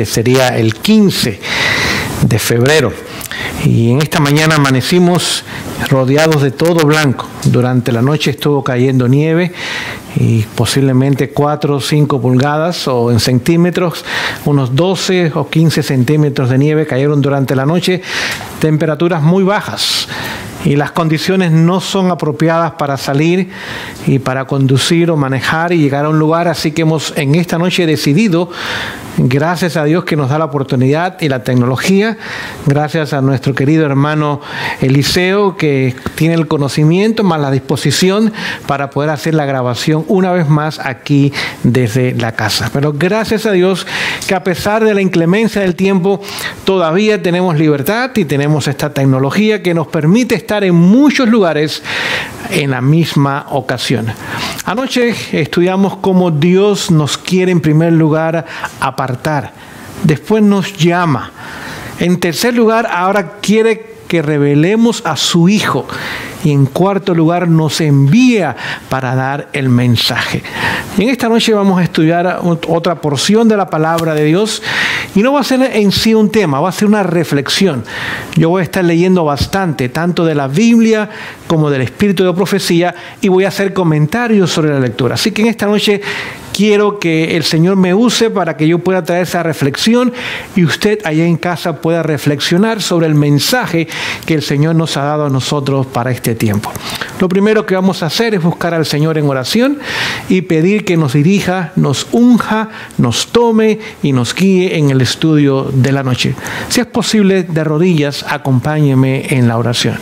Sería el 15 de febrero. Y en esta mañana amanecimos rodeados de todo blanco. Durante la noche estuvo cayendo nieve y posiblemente 4 o 5 pulgadas o en centímetros, unos 12 o 15 centímetros de nieve cayeron durante la noche. Temperaturas muy bajas y las condiciones no son apropiadas para salir y para conducir o manejar y llegar a un lugar. Así que hemos en esta noche decidido, gracias a Dios que nos da la oportunidad y la tecnología, gracias a nuestro querido hermano Eliseo que tiene el conocimiento más la disposición para poder hacer la grabación una vez más aquí desde la casa. Pero gracias a Dios que a pesar de la inclemencia del tiempo todavía tenemos libertad y tenemos esta tecnología que nos permite estar en muchos lugares en la misma ocasión. Anoche estudiamos cómo Dios nos quiere en primer lugar apartar, después nos llama. En tercer lugar, ahora quiere que revelemos a su Hijo. Y en cuarto lugar, nos envía para dar el mensaje. Y en esta noche vamos a estudiar otra porción de la palabra de Dios. Y no va a ser en sí un tema, va a ser una reflexión. Yo voy a estar leyendo bastante, tanto de la Biblia como del Espíritu de Profecía, y voy a hacer comentarios sobre la lectura. Así que en esta noche quiero que el Señor me use para que yo pueda traer esa reflexión y usted allá en casa pueda reflexionar sobre el mensaje que el Señor nos ha dado a nosotros para este tiempo. Lo primero que vamos a hacer es buscar al Señor en oración y pedir que nos dirija, nos unja, nos tome y nos guíe en el estudio de la noche. Si es posible, de rodillas, acompáñeme en la oración.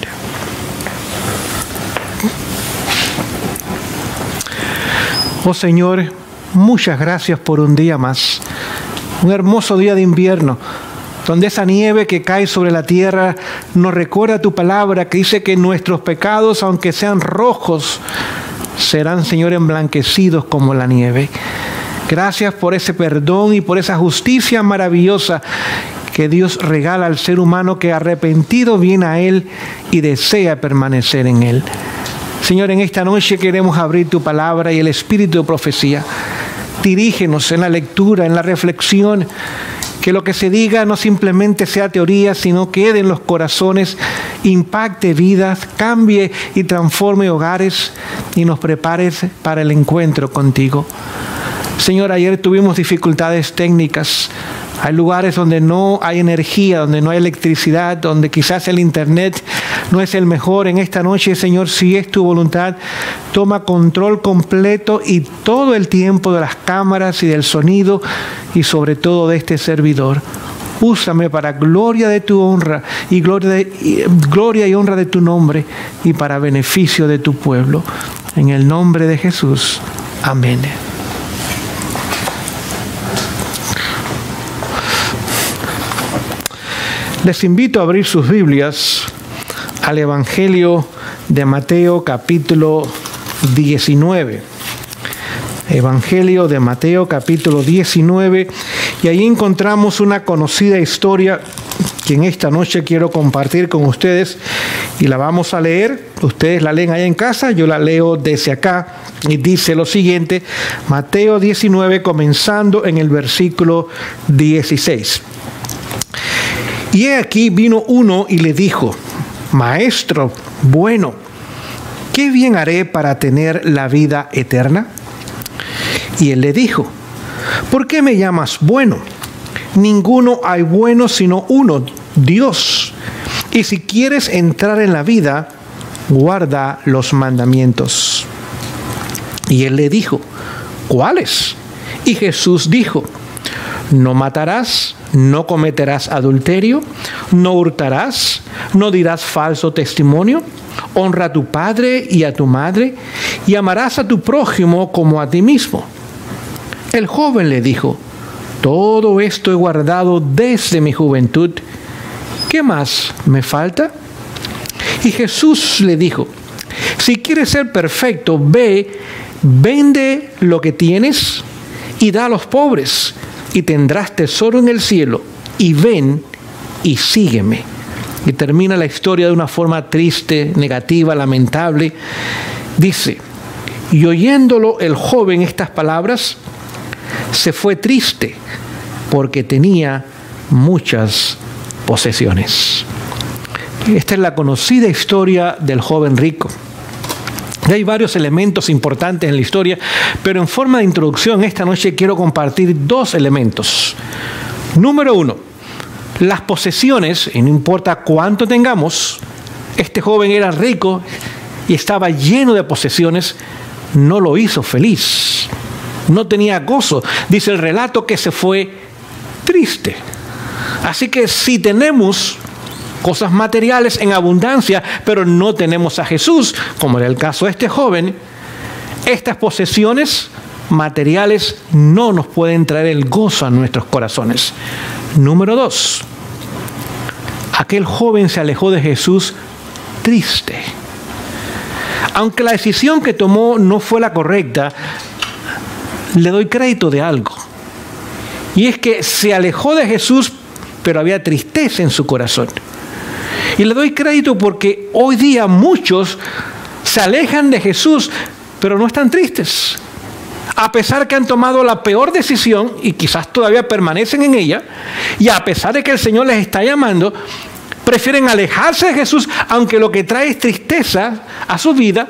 Oh Señor, muchas gracias por un día más, un hermoso día de invierno, donde esa nieve que cae sobre la tierra nos recuerda tu palabra que dice que nuestros pecados, aunque sean rojos, serán, Señor, emblanquecidos como la nieve. Gracias por ese perdón y por esa justicia maravillosa que Dios regala al ser humano que arrepentido viene a Él y desea permanecer en Él. Señor, en esta noche queremos abrir tu palabra y el espíritu de profecía. Dirígenos en la lectura, en la reflexión, que lo que se diga no simplemente sea teoría, sino quede en los corazones, impacte vidas, cambie y transforme hogares y nos prepares para el encuentro contigo. Señor, ayer tuvimos dificultades técnicas. Hay lugares donde no hay energía, donde no hay electricidad, donde quizás el internet no es el mejor. En esta noche, Señor, si es tu voluntad, toma control completo y todo el tiempo de las cámaras y del sonido y sobre todo de este servidor. Úsame para gloria de tu honra y gloria y honra de tu nombre y para beneficio de tu pueblo. En el nombre de Jesús. Amén. Les invito a abrir sus Biblias al Evangelio de Mateo capítulo 19. Evangelio de Mateo capítulo 19. Y ahí encontramos una conocida historia que en esta noche quiero compartir con ustedes. Y la vamos a leer. Ustedes la leen allá en casa, yo la leo desde acá. Y dice lo siguiente, Mateo 19, comenzando en el versículo 16. Y he aquí vino uno y le dijo, Maestro, bueno, ¿qué bien haré para tener la vida eterna? Y él le dijo, ¿por qué me llamas bueno? Ninguno hay bueno sino uno, Dios. Y si quieres entrar en la vida, guarda los mandamientos. Y él le dijo, ¿cuáles? Y Jesús dijo, no matarás, no cometerás adulterio, no hurtarás, no dirás falso testimonio, honra a tu padre y a tu madre, y amarás a tu prójimo como a ti mismo. El joven le dijo, todo esto he guardado desde mi juventud, ¿qué más me falta? Y Jesús le dijo, si quieres ser perfecto, ve, vende lo que tienes y da a los pobres, y tendrás tesoro en el cielo, y ven y sígueme. Y termina la historia de una forma triste, negativa, lamentable. Dice, y oyéndolo el joven estas palabras, se fue triste, porque tenía muchas posesiones. Esta es la conocida historia del joven rico. Y hay varios elementos importantes en la historia, pero en forma de introducción esta noche quiero compartir 2 elementos. Número 1, las posesiones, y no importa cuánto tengamos, este joven era rico y estaba lleno de posesiones, no lo hizo feliz, no tenía gozo. Dice el relato que se fue triste. Así que si tenemos cosas materiales en abundancia, pero no tenemos a Jesús, como era el caso de este joven, estas posesiones materiales no nos pueden traer el gozo a nuestros corazones. Número 2, aquel joven se alejó de Jesús triste. Aunque la decisión que tomó no fue la correcta, le doy crédito de algo. Y es que se alejó de Jesús, pero había tristeza en su corazón. Y le doy crédito porque hoy día muchos se alejan de Jesús, pero no están tristes. A pesar que han tomado la peor decisión y quizás todavía permanecen en ella, y a pesar de que el Señor les está llamando, prefieren alejarse de Jesús, aunque lo que trae es tristeza a su vida,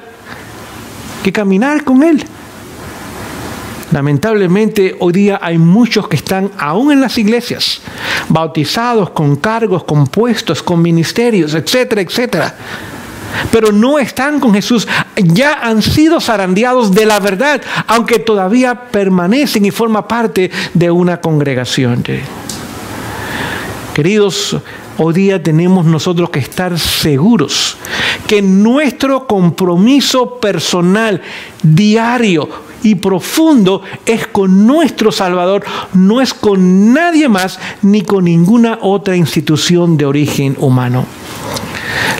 que caminar con Él. Lamentablemente, hoy día hay muchos que están aún en las iglesias, bautizados con cargos, con puestos, con ministerios, etcétera, etcétera. Pero no están con Jesús, ya han sido zarandeados de la verdad, aunque todavía permanecen y forman parte de una congregación. Queridos, hoy día tenemos nosotros que estar seguros que nuestro compromiso personal, diario y profundo es con nuestro Salvador, no es con nadie más ni con ninguna otra institución de origen humano.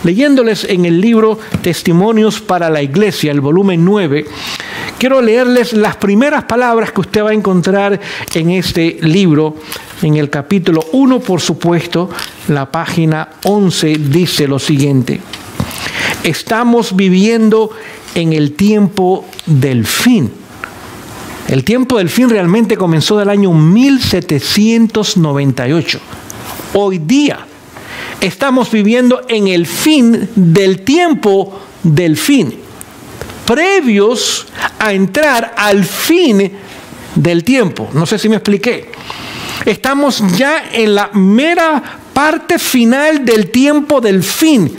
Leyéndoles en el libro Testimonios para la Iglesia, el volumen 9, quiero leerles las primeras palabras que usted va a encontrar en este libro. En el capítulo 1, por supuesto, la página 11 dice lo siguiente: estamos viviendo en el tiempo del fin. El tiempo del fin realmente comenzó del año 1798. Hoy día estamos viviendo en el fin del tiempo del fin, previos a entrar al fin del tiempo. No sé si me expliqué. Estamos ya en la mera parte final del tiempo del fin.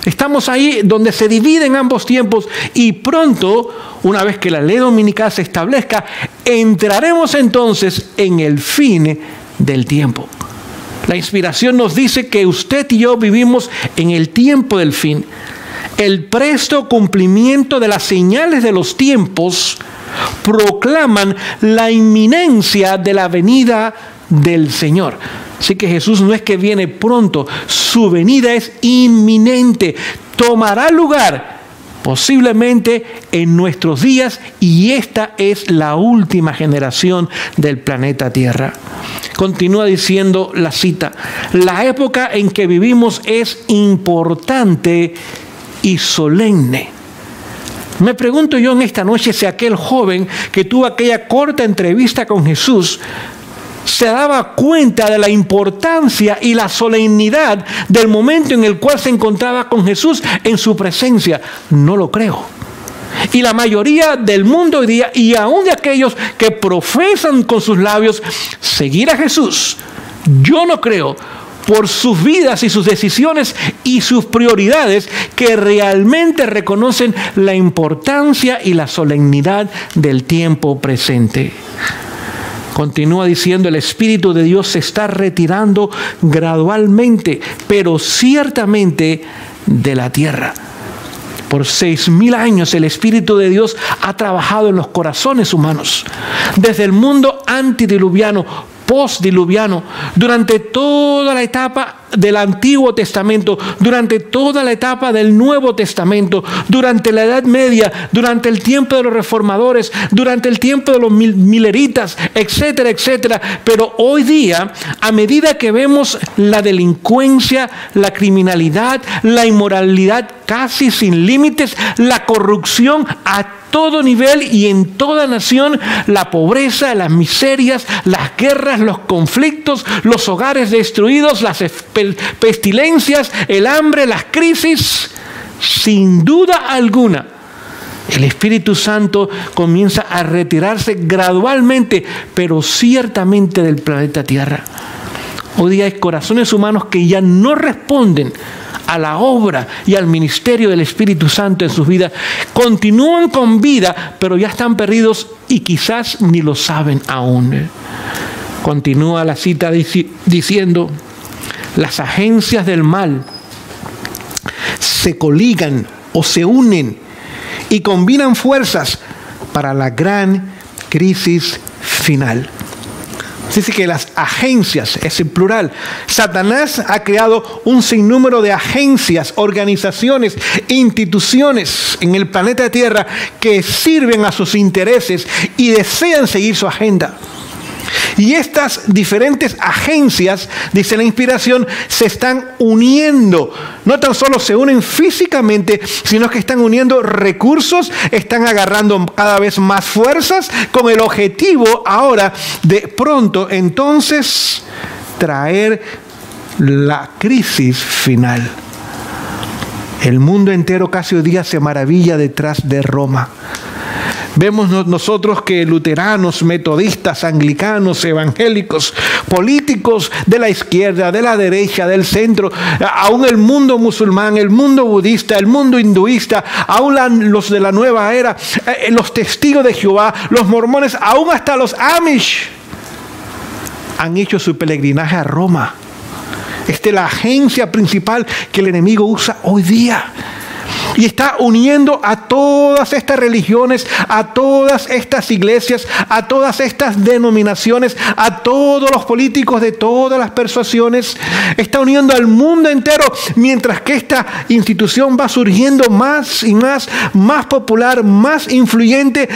Estamos ahí donde se dividen ambos tiempos y pronto, una vez que la ley dominical se establezca, entraremos entonces en el fin del tiempo. La inspiración nos dice que usted y yo vivimos en el tiempo del fin. El presto cumplimiento de las señales de los tiempos proclaman la inminencia de la venida del Señor. Así que Jesús no es que viene pronto, su venida es inminente. Tomará lugar posiblemente en nuestros días y esta es la última generación del planeta Tierra. Continúa diciendo la cita: la época en que vivimos es importante y solemne. Me pregunto yo en esta noche si aquel joven que tuvo aquella corta entrevista con Jesús se daba cuenta de la importancia y la solemnidad del momento en el cual se encontraba con Jesús en su presencia. No lo creo. Y la mayoría del mundo hoy día, y aún de aquellos que profesan con sus labios seguir a Jesús, yo no creo, por sus vidas y sus decisiones y sus prioridades, que realmente reconocen la importancia y la solemnidad del tiempo presente. Continúa diciendo: el Espíritu de Dios se está retirando gradualmente, pero ciertamente de la tierra. Por 6,000 años el Espíritu de Dios ha trabajado en los corazones humanos. Desde el mundo antediluviano, postdiluviano, durante toda la etapa del Antiguo Testamento, durante toda la etapa del Nuevo Testamento, durante la Edad Media, durante el tiempo de los reformadores, durante el tiempo de los mileritas, etcétera, etcétera. Pero hoy día, a medida que vemos la delincuencia, la criminalidad, la inmoralidad casi sin límites, la corrupción a todo nivel y en toda nación la pobreza, las miserias, las guerras, los conflictos, los hogares destruidos, las pestilencias, el hambre, las crisis. Sin duda alguna, el Espíritu Santo comienza a retirarse gradualmente, pero ciertamente del planeta Tierra. Hoy día hay corazones humanos que ya no responden a la obra y al ministerio del Espíritu Santo en sus vidas. Continúan con vida, pero ya están perdidos y quizás ni lo saben aún. Continúa la cita diciendo: las agencias del mal se coligan o se unen y combinan fuerzas para la gran crisis final. Dice que las agencias, es el plural. Satanás ha creado un sinnúmero de agencias, organizaciones, instituciones en el planeta Tierra que sirven a sus intereses y desean seguir su agenda. Y estas diferentes agencias, dice la inspiración, se están uniendo. No tan solo se unen físicamente, sino que están uniendo recursos, están agarrando cada vez más fuerzas con el objetivo ahora de pronto entonces traer la crisis final. El mundo entero casi hoy día se maravilla detrás de Roma. Vemos nosotros que luteranos, metodistas, anglicanos, evangélicos, políticos de la izquierda, de la derecha, del centro, aún el mundo musulmán, el mundo budista, el mundo hinduista, aún los de la nueva era, los testigos de Jehová, los mormones, aún hasta los Amish, han hecho su peregrinaje a Roma. Esta es la agencia principal que el enemigo usa hoy día. Y está uniendo a todas estas religiones, a todas estas iglesias, a todas estas denominaciones, a todos los políticos de todas las persuasiones. Está uniendo al mundo entero, mientras que esta institución va surgiendo más y más popular, más influyente.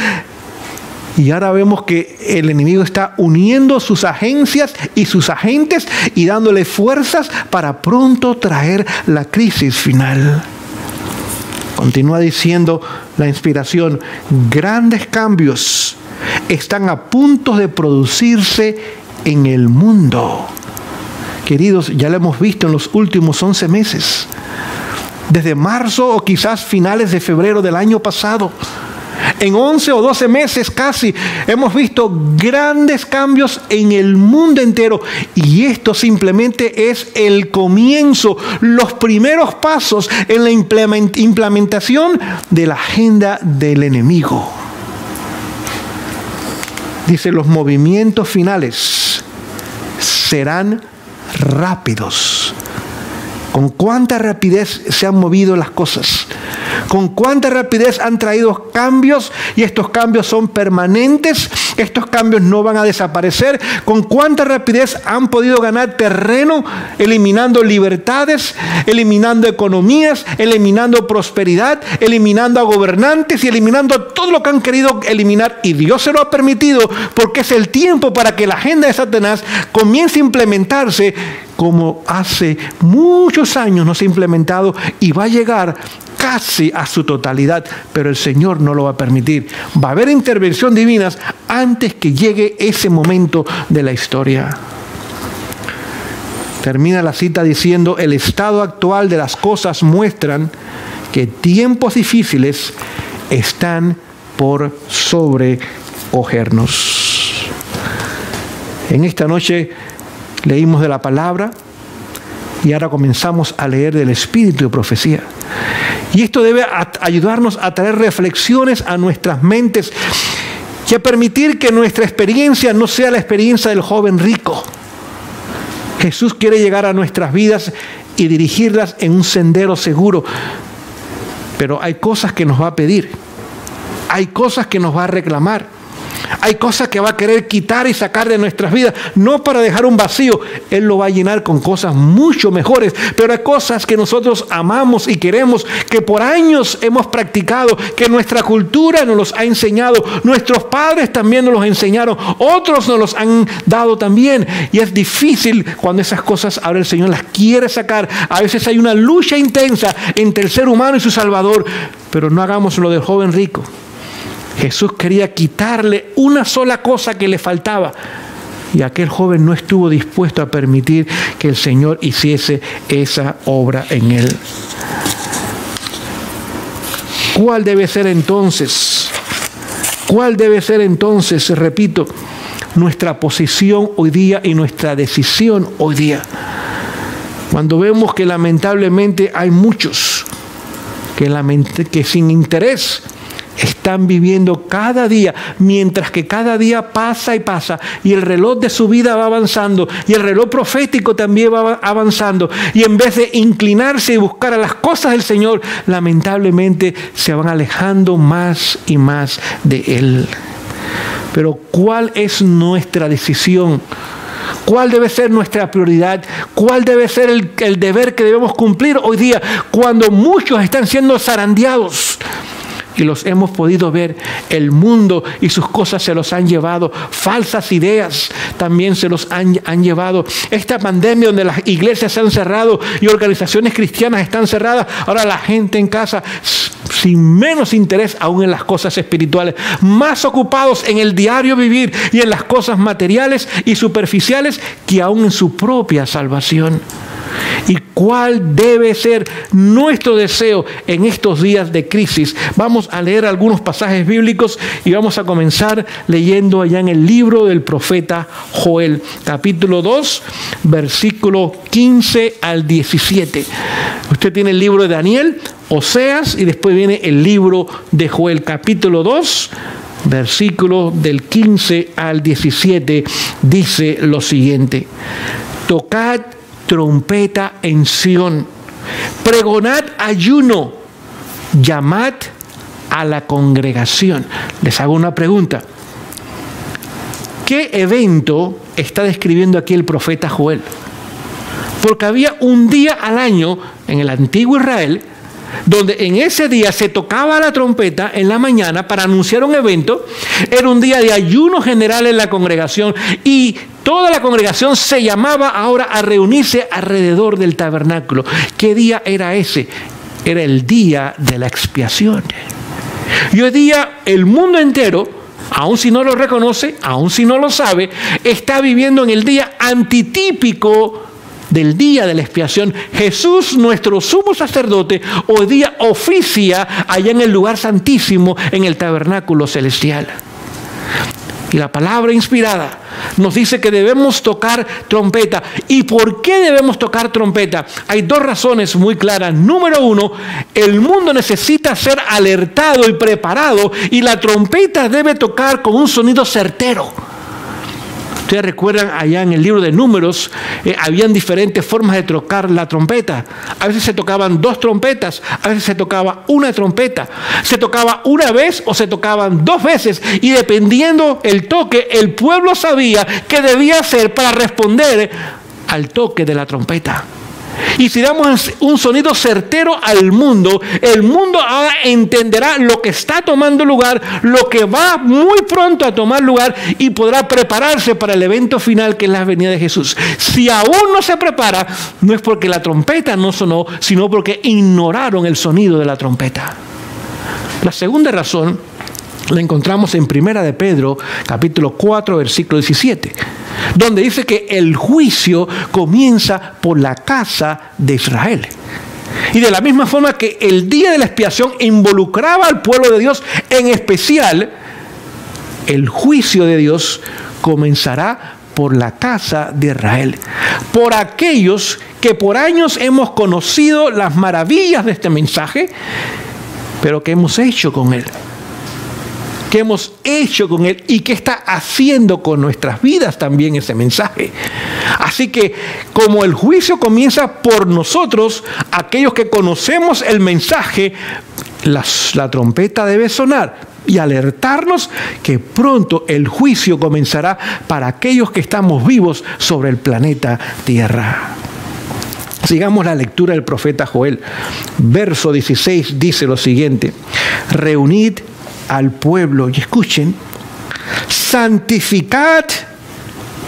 Y ahora vemos que el enemigo está uniendo sus agencias y sus agentes y dándole fuerzas para pronto traer la crisis final. Continúa diciendo la inspiración: grandes cambios están a punto de producirse en el mundo. Queridos, ya lo hemos visto en los últimos 11 meses. Desde marzo o quizás finales de febrero del año pasado. En 11 o 12 meses casi hemos visto grandes cambios en el mundo entero. Y esto simplemente es el comienzo, los primeros pasos en la implementación de la agenda del enemigo. Dice, los movimientos finales serán rápidos. ¿Con cuánta rapidez se han movido las cosas? ¿Con cuánta rapidez han traído cambios? Y estos cambios son permanentes. Estos cambios no van a desaparecer. ¿Con cuánta rapidez han podido ganar terreno? Eliminando libertades, eliminando economías, eliminando prosperidad, eliminando a gobernantes y eliminando todo lo que han querido eliminar. Y Dios se lo ha permitido porque es el tiempo para que la agenda de Satanás comience a implementarse como hace muchos años no se ha implementado y va a llegar casi a su totalidad, pero el Señor no lo va a permitir. Va a haber intervención divina antes que llegue ese momento de la historia. Termina la cita diciendo, el estado actual de las cosas muestran que tiempos difíciles están por sobrecogernos. En esta noche leímos de la palabra y ahora comenzamos a leer del Espíritu de profecía. Y esto debe ayudarnos a traer reflexiones a nuestras mentes y a permitir que nuestra experiencia no sea la experiencia del joven rico. Jesús quiere llegar a nuestras vidas y dirigirlas en un sendero seguro. Pero hay cosas que nos va a pedir. Hay cosas que nos va a reclamar. Hay cosas que va a querer quitar y sacar de nuestras vidas, no para dejar un vacío. Él lo va a llenar con cosas mucho mejores. Pero hay cosas que nosotros amamos y queremos, que por años hemos practicado, que nuestra cultura nos los ha enseñado. Nuestros padres también nos los enseñaron. Otros nos los han dado también. Y es difícil cuando esas cosas ahora el Señor las quiere sacar. A veces hay una lucha intensa entre el ser humano y su Salvador. Pero no hagamos lo del joven rico. Jesús quería quitarle una sola cosa que le faltaba. Y aquel joven no estuvo dispuesto a permitir que el Señor hiciese esa obra en él. ¿Cuál debe ser entonces? ¿Cuál debe ser entonces, repito, nuestra posición hoy día y nuestra decisión hoy día? Cuando vemos que lamentablemente hay muchos que sin interés están viviendo cada día, mientras que cada día pasa y pasa, y el reloj de su vida va avanzando, y el reloj profético también va avanzando, y en vez de inclinarse y buscar a las cosas del Señor, lamentablemente se van alejando más y más de Él. Pero ¿cuál es nuestra decisión? ¿Cuál debe ser nuestra prioridad? ¿Cuál debe ser el deber que debemos cumplir hoy día cuando muchos están siendo zarandeados? Y los hemos podido ver, el mundo y sus cosas se los han llevado, falsas ideas también se los han llevado. Esta pandemia donde las iglesias se han cerrado y organizaciones cristianas están cerradas, ahora la gente en casa sin menos interés aún en las cosas espirituales, más ocupados en el diario vivir y en las cosas materiales y superficiales que aún en su propia salvación. ¿Y cuál debe ser nuestro deseo en estos días de crisis? Vamos a leer algunos pasajes bíblicos y vamos a comenzar leyendo allá en el libro del profeta Joel, capítulo 2, versículo 15 al 17. Usted tiene el libro de Daniel, Oseas y después viene el libro de Joel, capítulo 2, versículo del 15 al 17, dice lo siguiente: tocad trompeta en Sión, pregonad ayuno, llamad a la congregación. Les hago una pregunta. ¿Qué evento está describiendo aquí el profeta Joel? Porque había un día al año en el antiguo Israel donde en ese día se tocaba la trompeta en la mañana para anunciar un evento. Era un día de ayuno general en la congregación y toda la congregación se llamaba ahora a reunirse alrededor del tabernáculo. ¿Qué día era ese? Era el día de la expiación. Y hoy día el mundo entero, aun si no lo reconoce, aun si no lo sabe, está viviendo en el día antitípico del día de la expiación. Jesús, nuestro sumo sacerdote, hoy día oficia allá en el lugar santísimo, en el tabernáculo celestial. Y la palabra inspirada nos dice que debemos tocar trompeta. ¿Y por qué debemos tocar trompeta? Hay dos razones muy claras. Número uno, el mundo necesita ser alertado y preparado, y la trompeta debe tocar con un sonido certero. Ustedes recuerdan allá en el libro de Números, habían diferentes formas de tocar la trompeta. A veces se tocaban dos trompetas, a veces se tocaba una trompeta. Se tocaba una vez o se tocaban dos veces. Y dependiendo el toque, el pueblo sabía qué debía hacer para responder al toque de la trompeta. Y si damos un sonido certero al mundo, el mundo ahora entenderá lo que está tomando lugar, lo que va muy pronto a tomar lugar, y podrá prepararse para el evento final, que es la venida de Jesús. Si aún no se prepara, no es porque la trompeta no sonó, sino porque ignoraron el sonido de la trompeta. La segunda razón la encontramos en 1 de Pedro, capítulo 4, versículo 17, donde dice que el juicio comienza por la casa de Israel. Y de la misma forma que el día de la expiación involucraba al pueblo de Dios, en especial, el juicio de Dios comenzará por la casa de Israel, por aquellos que por años hemos conocido las maravillas de este mensaje, pero ¿qué hemos hecho con él? ¿Qué hemos hecho con él y qué está haciendo con nuestras vidas también ese mensaje? Así que como el juicio comienza por nosotros, aquellos que conocemos el mensaje, la trompeta debe sonar y alertarnos que pronto el juicio comenzará para aquellos que estamos vivos sobre el planeta Tierra. Sigamos la lectura del profeta Joel. Verso 16 dice lo siguiente: reunid al pueblo, y escuchen, santificad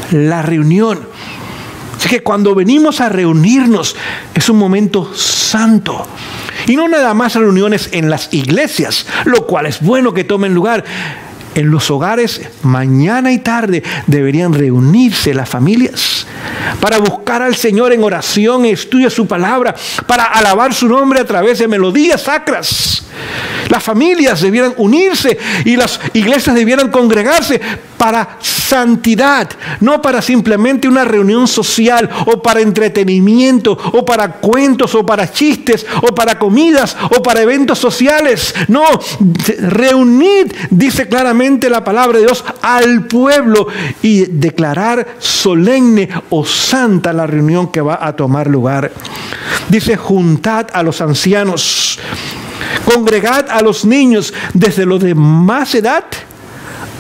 la reunión. Así que cuando venimos a reunirnos es un momento santo. Y no nada más reuniones en las iglesias, lo cual es bueno que tomen lugar. En los hogares, mañana y tarde, deberían reunirse las familias para buscar al Señor en oración, estudio de su palabra, para alabar su nombre a través de melodías sacras. Las familias debieran unirse y las iglesias debieran congregarse para santidad, no para simplemente una reunión social o para entretenimiento o para cuentos o para chistes o para comidas o para eventos sociales. No, reunid, dice claramente la palabra de Dios, al pueblo y declarar solemne o santa la reunión que va a tomar lugar. Dice, juntad a los ancianos, congregad a los niños, desde los de más edad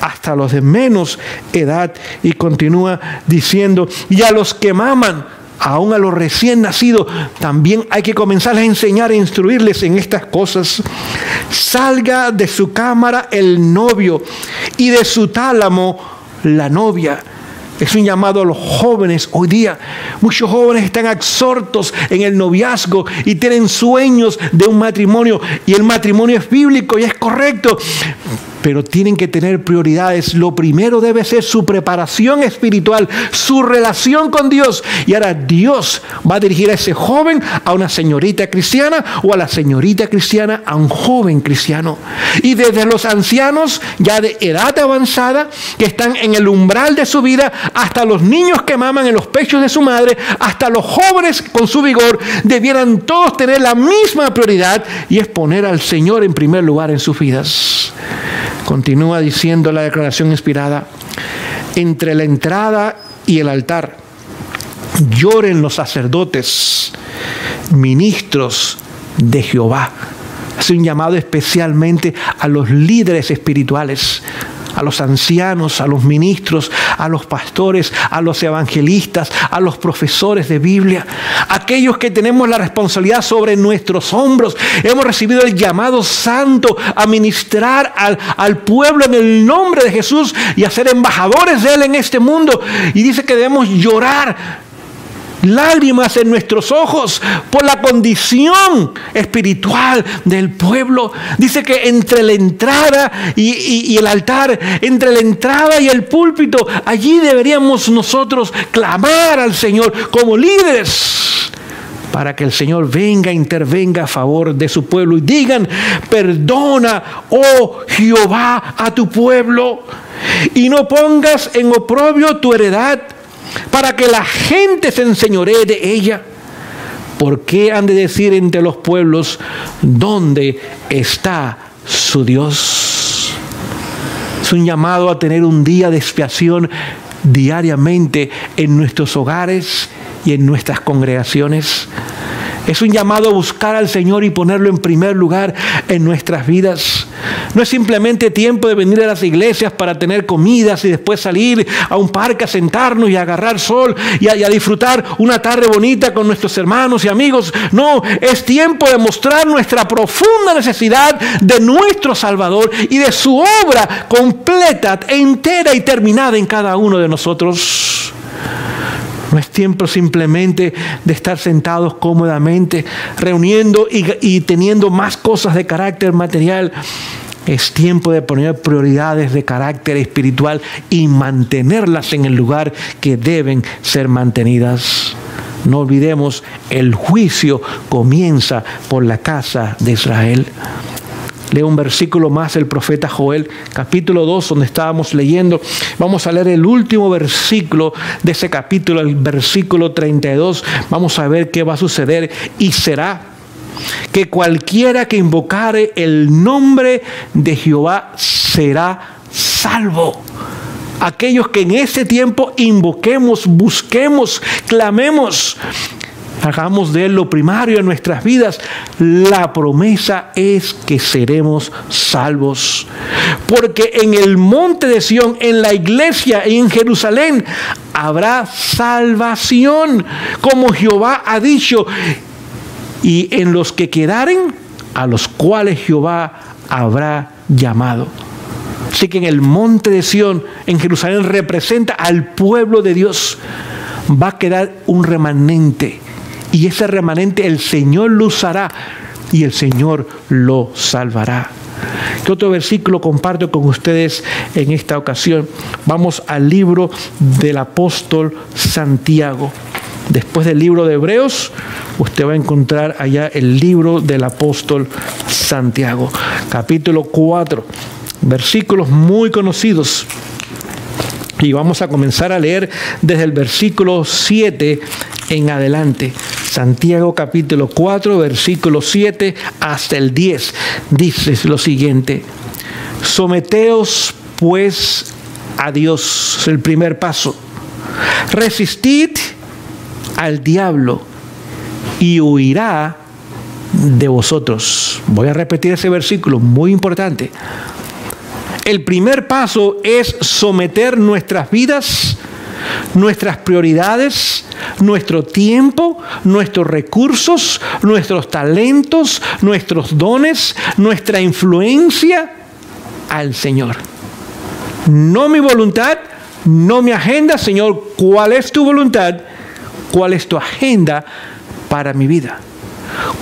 hasta los de menos edad. Y continúa diciendo, y a los que maman, aún a los recién nacidos, también hay que comenzar a enseñar e instruirles en estas cosas. Salga de su cámara el novio y de su tálamo la novia. Es un llamado a los jóvenes hoy día. Muchos jóvenes están absortos en el noviazgo y tienen sueños de un matrimonio. Y el matrimonio es bíblico y es correcto, pero tienen que tener prioridades. Lo primero debe ser su preparación espiritual, su relación con Dios. Y ahora Dios va a dirigir a ese joven a una señorita cristiana o a la señorita cristiana a un joven cristiano. Y desde los ancianos ya de edad avanzada que están en el umbral de su vida, hasta los niños que maman en los pechos de su madre, hasta los jóvenes con su vigor, debieran todos tener la misma prioridad, y es poner al Señor en primer lugar en sus vidas. Continúa diciendo la declaración inspirada, entre la entrada y el altar lloren los sacerdotes, ministros de Jehová. Hace un llamado especialmente a los líderes espirituales, a los ancianos, a los ministros, a los pastores, a los evangelistas, a los profesores de Biblia, aquellos que tenemos la responsabilidad sobre nuestros hombros. Hemos recibido el llamado santo a ministrar al pueblo en el nombre de Jesús y a ser embajadores de Él en este mundo. Y dice que debemos llorar, lágrimas en nuestros ojos por la condición espiritual del pueblo. Dice que entre la entrada y el altar, entre la entrada y el púlpito, allí deberíamos nosotros clamar al Señor como líderes, para que el Señor venga, intervenga a favor de su pueblo y digan, perdona, oh Jehová, a tu pueblo, y no pongas en oprobio tu heredad, para que la gente se enseñoree de ella. ¿Por qué han de decir entre los pueblos, dónde está su Dios? Es un llamado a tener un día de expiación diariamente en nuestros hogares y en nuestras congregaciones. Es un llamado a buscar al Señor y ponerlo en primer lugar en nuestras vidas. No es simplemente tiempo de venir a las iglesias para tener comidas y después salir a un parque a sentarnos y a agarrar sol y a disfrutar una tarde bonita con nuestros hermanos y amigos. No, es tiempo de mostrar nuestra profunda necesidad de nuestro Salvador y de su obra completa, entera y terminada en cada uno de nosotros. No es tiempo simplemente de estar sentados cómodamente, reuniendo y teniendo más cosas de carácter material. Es tiempo de poner prioridades de carácter espiritual y mantenerlas en el lugar que deben ser mantenidas. No olvidemos, el juicio comienza por la casa de Israel. Leo un versículo más del profeta Joel, capítulo 2, donde estábamos leyendo. Vamos a leer el último versículo de ese capítulo, el versículo 32. Vamos a ver qué va a suceder. Y será que cualquiera que invocare el nombre de Jehová será salvo. Aquellos que en ese tiempo invoquemos, busquemos, clamemos, hagamos de Él lo primario en nuestras vidas, la promesa es que seremos salvos. Porque en el monte de Sión, en la iglesia y en Jerusalén, habrá salvación, como Jehová ha dicho, y en los que quedaren, a los cuales Jehová habrá llamado. Así que en el monte de Sión, en Jerusalén, representa al pueblo de Dios. va a quedar un remanente. Y ese remanente el Señor lo usará y el Señor lo salvará. ¿Qué otro versículo comparto con ustedes en esta ocasión? Vamos al libro del apóstol Santiago. Después del libro de Hebreos, usted va a encontrar allá el libro del apóstol Santiago. Capítulo 4, versículos muy conocidos. Y vamos a comenzar a leer desde el versículo 7 en adelante. Santiago capítulo 4, versículo 7 hasta el 10. Dice lo siguiente: someteos pues a Dios. Es el primer paso. Resistid al diablo y huirá de vosotros. Voy a repetir ese versículo, muy importante. El primer paso es someter nuestras vidas, nuestras prioridades, nuestro tiempo, nuestros recursos, nuestros talentos, nuestros dones, nuestra influencia al Señor. No mi voluntad, no mi agenda. Señor, ¿cuál es tu voluntad? ¿Cuál es tu agenda para mi vida?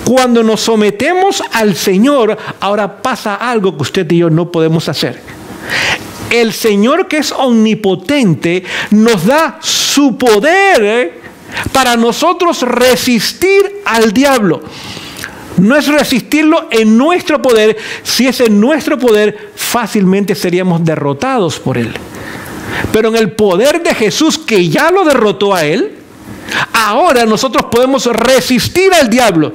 Cuando nos sometemos al Señor, ahora pasa algo que usted y yo no podemos hacer. El Señor, que es omnipotente, nos da su poder para nosotros resistir al diablo. No es resistirlo en nuestro poder. Si es en nuestro poder, fácilmente seríamos derrotados por él. Pero en el poder de Jesús, que ya lo derrotó a él, ahora nosotros podemos resistir al diablo.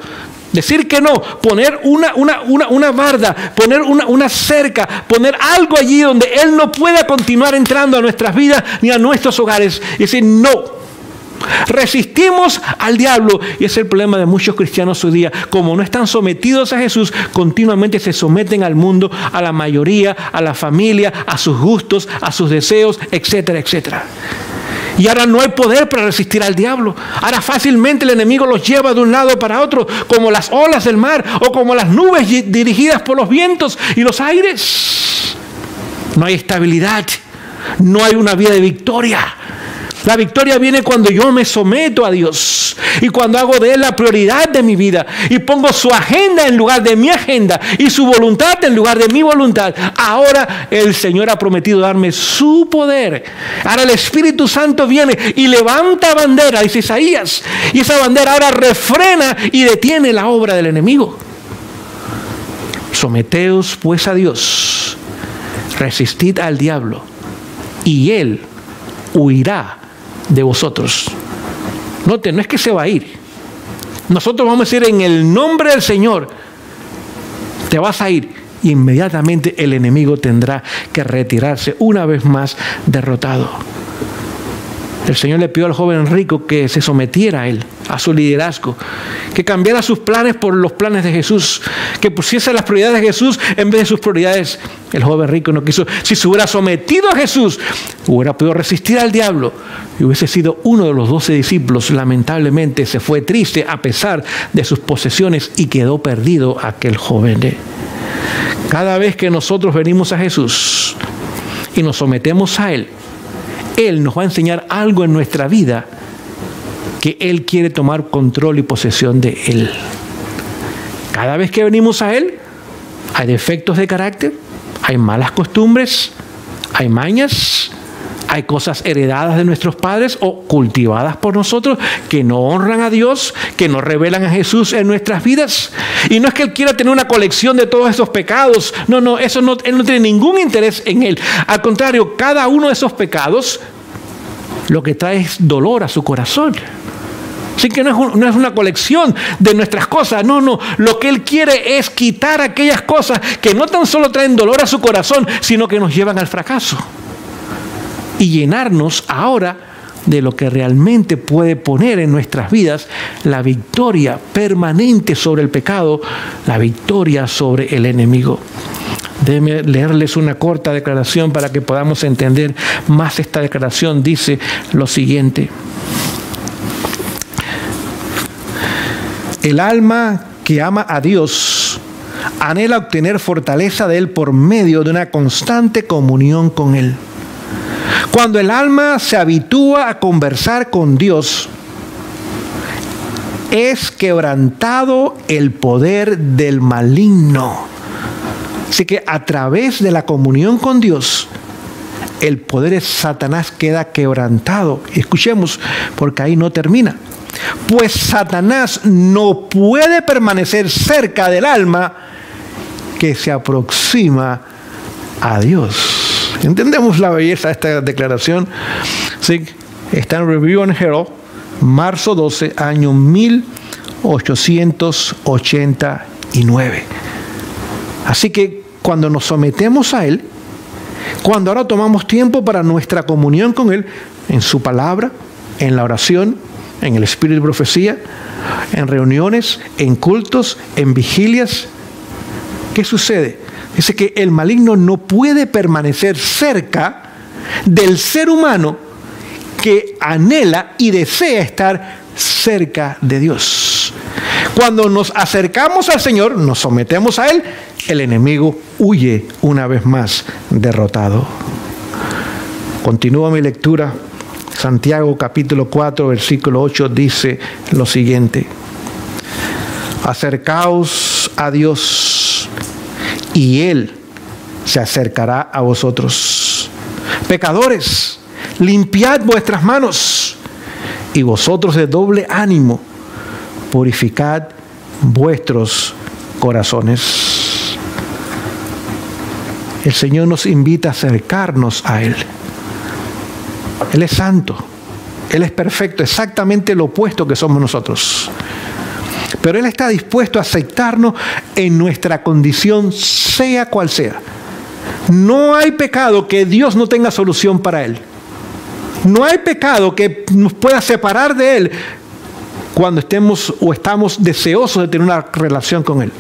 Decir que no, poner una barda, poner una cerca, poner algo allí donde él no pueda continuar entrando a nuestras vidas ni a nuestros hogares. Y decir no. Resistimos al diablo. Y ese es el problema de muchos cristianos hoy día. Como no están sometidos a Jesús, continuamente se someten al mundo, a la mayoría, a la familia, a sus gustos, a sus deseos, etcétera, etcétera. Y ahora no hay poder para resistir al diablo. Ahora fácilmente el enemigo los lleva de un lado para otro, como las olas del mar o como las nubes dirigidas por los vientos y los aires. No hay estabilidad, no hay una vida de victoria. La victoria viene cuando yo me someto a Dios y cuando hago de Él la prioridad de mi vida y pongo su agenda en lugar de mi agenda y su voluntad en lugar de mi voluntad. Ahora el Señor ha prometido darme su poder. Ahora el Espíritu Santo viene y levanta bandera, dice Isaías, y esa bandera ahora refrena y detiene la obra del enemigo. Someteos pues a Dios, resistid al diablo y Él huirá de vosotros. Noten, no es que se va a ir. Nosotros vamos a decir en el nombre del Señor, te vas a ir. Y inmediatamente el enemigo tendrá que retirarse una vez más derrotado. El Señor le pidió al joven rico que se sometiera a él, a su liderazgo, que cambiara sus planes por los planes de Jesús, que pusiese las prioridades de Jesús en vez de sus prioridades. El joven rico no quiso. Si se hubiera sometido a Jesús, hubiera podido resistir al diablo y hubiese sido uno de los 12 discípulos. Lamentablemente se fue triste a pesar de sus posesiones y quedó perdido aquel joven. Cada vez que nosotros venimos a Jesús y nos sometemos a Él, Él nos va a enseñar algo en nuestra vida que Él quiere tomar control y posesión de Él. Cada vez que venimos a Él, hay defectos de carácter, hay malas costumbres, hay mañas, hay cosas heredadas de nuestros padres o cultivadas por nosotros que no honran a Dios, que no revelan a Jesús en nuestras vidas. Y no es que Él quiera tener una colección de todos esos pecados. No, eso no, Él no tiene ningún interés en Él. Al contrario, cada uno de esos pecados lo que trae es dolor a su corazón. Así que no es una colección de nuestras cosas. No. Lo que Él quiere es quitar aquellas cosas que no tan solo traen dolor a su corazón, sino que nos llevan al fracaso. Y llenarnos ahora de lo que realmente puede poner en nuestras vidas la victoria permanente sobre el pecado, la victoria sobre el enemigo. Déjenme leerles una corta declaración para que podamos entender más esta declaración. Dice lo siguiente: el alma que ama a Dios anhela obtener fortaleza de Él por medio de una constante comunión con Él. Cuando el alma se habitúa a conversar con Dios, es quebrantado el poder del maligno. Así que a través de la comunión con Dios, el poder de Satanás queda quebrantado. Escuchemos, porque ahí no termina. Pues Satanás no puede permanecer cerca del alma que se aproxima a Dios. ¿Entendemos la belleza de esta declaración? Sí, está en Review and Herald, marzo 12, año 1889. Así que cuando nos sometemos a Él, cuando ahora tomamos tiempo para nuestra comunión con Él, en su palabra, en la oración, en el espíritu de profecía, en reuniones, en cultos, en vigilias, ¿qué sucede? Dice que el maligno no puede permanecer cerca del ser humano que anhela y desea estar cerca de Dios. Cuando nos acercamos al Señor, nos sometemos a Él, el enemigo huye una vez más derrotado. Continúa mi lectura. Santiago capítulo 4, versículo 8 dice lo siguiente: acercaos a Dios y Él se acercará a vosotros. Pecadores, limpiad vuestras manos, y vosotros de doble ánimo, purificad vuestros corazones. El Señor nos invita a acercarnos a Él. Él es santo, Él es perfecto, exactamente lo opuesto que somos nosotros. Pero Él está dispuesto a aceptarnos en nuestra condición, sea cual sea. No hay pecado que Dios no tenga solución para Él. No hay pecado que nos pueda separar de Él cuando estemos o estamos deseosos de tener una relación con Él.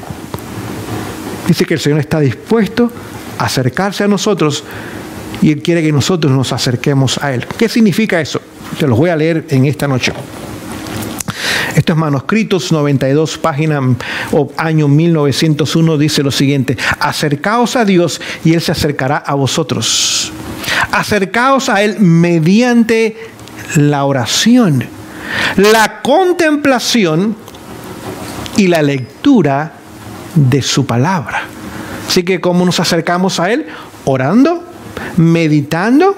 Dice que el Señor está dispuesto a acercarse a nosotros y Él quiere que nosotros nos acerquemos a Él. ¿Qué significa eso? Se los voy a leer en esta noche. Estos manuscritos, 92 páginas, o año 1901, dice lo siguiente: acercaos a Dios y Él se acercará a vosotros. Acercaos a Él mediante la oración, la contemplación y la lectura de su palabra. Así que, ¿cómo nos acercamos a Él? Orando, meditando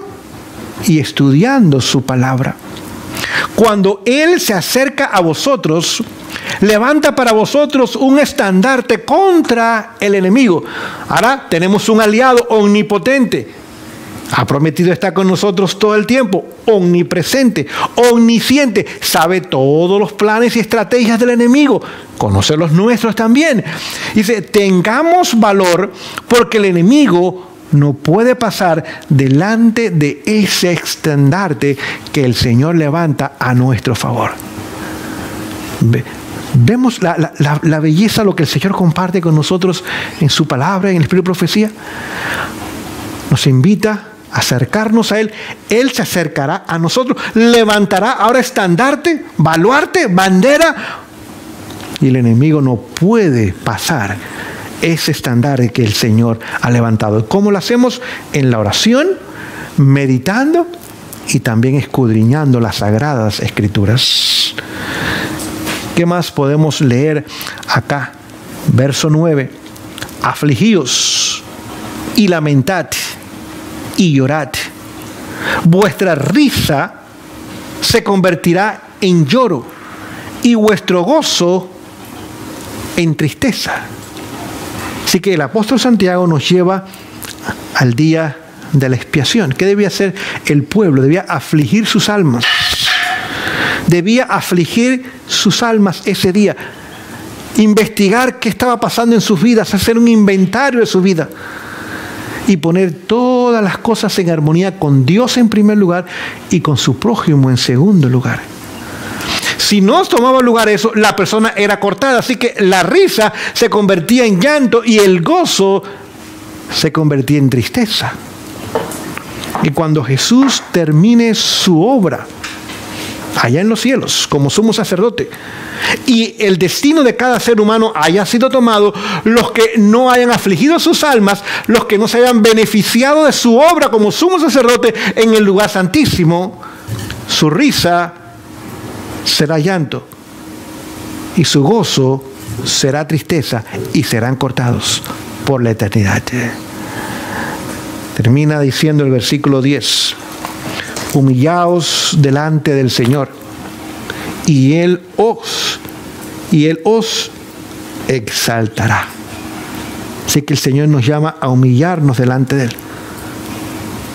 y estudiando su palabra. Cuando Él se acerca a vosotros, levanta para vosotros un estandarte contra el enemigo. Ahora tenemos un aliado omnipotente. Ha prometido estar con nosotros todo el tiempo, omnipresente, omnisciente, sabe todos los planes y estrategias del enemigo, conoce los nuestros también. Dice, tengamos valor porque el enemigo no puede pasar delante de ese estandarte que el Señor levanta a nuestro favor. Vemos la belleza, lo que el Señor comparte con nosotros en su palabra, en el espíritu de profecía. Nos invita a acercarnos a Él. Él se acercará a nosotros, levantará ahora estandarte, baluarte, bandera, y el enemigo no puede pasar ese estandarte que el Señor ha levantado. ¿Cómo lo hacemos? En la oración, meditando y también escudriñando las sagradas escrituras. ¿Qué más podemos leer acá? Verso 9. Afligíos y lamentad y llorad. Vuestra risa se convertirá en lloro y vuestro gozo en tristeza. Así que el apóstol Santiago nos lleva al día de la expiación. ¿Qué debía hacer el pueblo? Debía afligir sus almas. Debía afligir sus almas ese día. Investigar qué estaba pasando en sus vidas, hacer un inventario de su vida y poner todas las cosas en armonía con Dios en primer lugar y con su prójimo en segundo lugar. Si no tomaba lugar eso, la persona era cortada. Así que la risa se convertía en llanto y el gozo se convertía en tristeza. Y cuando Jesús termine su obra allá en los cielos, como sumo sacerdote, y el destino de cada ser humano haya sido tomado, los que no hayan afligido sus almas, los que no se hayan beneficiado de su obra como sumo sacerdote en el lugar santísimo, su risa será llanto y su gozo será tristeza y serán cortados por la eternidad. Termina diciendo el versículo 10: humillaos delante del Señor y Él os exaltará. Así que el Señor nos llama a humillarnos delante de Él.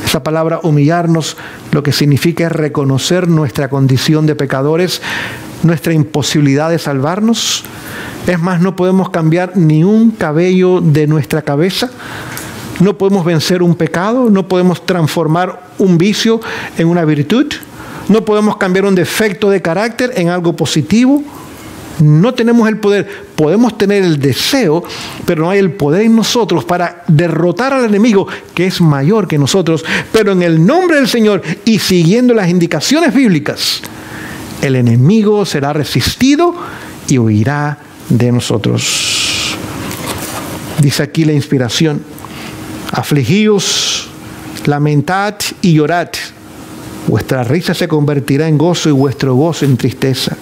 Esa palabra humillarnos lo que significa es reconocer nuestra condición de pecadores, nuestra imposibilidad de salvarnos. Es más, no podemos cambiar ni un cabello de nuestra cabeza. No podemos vencer un pecado, no podemos transformar un vicio en una virtud, no podemos cambiar un defecto de carácter en algo positivo. No tenemos el poder. Podemos tener el deseo, pero no hay el poder en nosotros para derrotar al enemigo, que es mayor que nosotros. Pero en el nombre del Señor y siguiendo las indicaciones bíblicas, el enemigo será resistido y huirá de nosotros. Dice aquí la inspiración: afligíos, lamentad y llorad. Vuestra risa se convertirá en gozo y vuestro gozo en tristeza.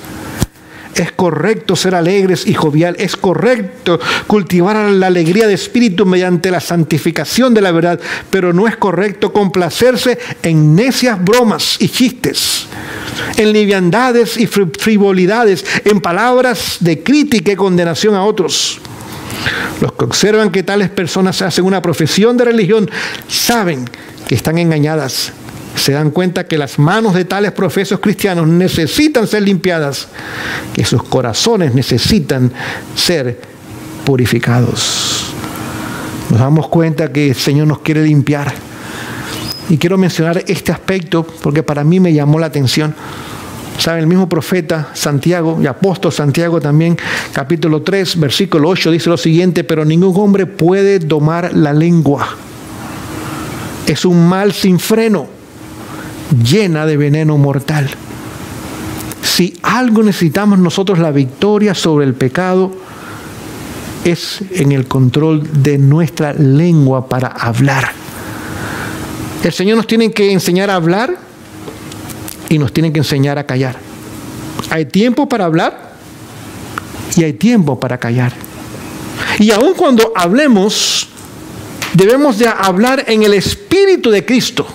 Es correcto ser alegres y jovial. Es correcto cultivar la alegría de espíritu mediante la santificación de la verdad. Pero no es correcto complacerse en necias bromas y chistes, en liviandades y frivolidades, en palabras de crítica y condenación a otros. Los que observan que tales personas hacen una profesión de religión saben que están engañadas. Se dan cuenta que las manos de tales profesos cristianos necesitan ser limpiadas, que sus corazones necesitan ser purificados. Nos damos cuenta que el Señor nos quiere limpiar. Y quiero mencionar este aspecto porque para mí me llamó la atención. ¿Saben? El mismo profeta Santiago y apóstol Santiago también, capítulo 3, versículo 8, dice lo siguiente: pero ningún hombre puede domar la lengua. Es un mal sin freno, llena de veneno mortal. Si algo necesitamos nosotros la victoria sobre el pecado, es en el control de nuestra lengua para hablar. El Señor nos tiene que enseñar a hablar y nos tiene que enseñar a callar. Hay tiempo para hablar y hay tiempo para callar. Y aun cuando hablemos, debemos de hablar en el Espíritu de Cristo.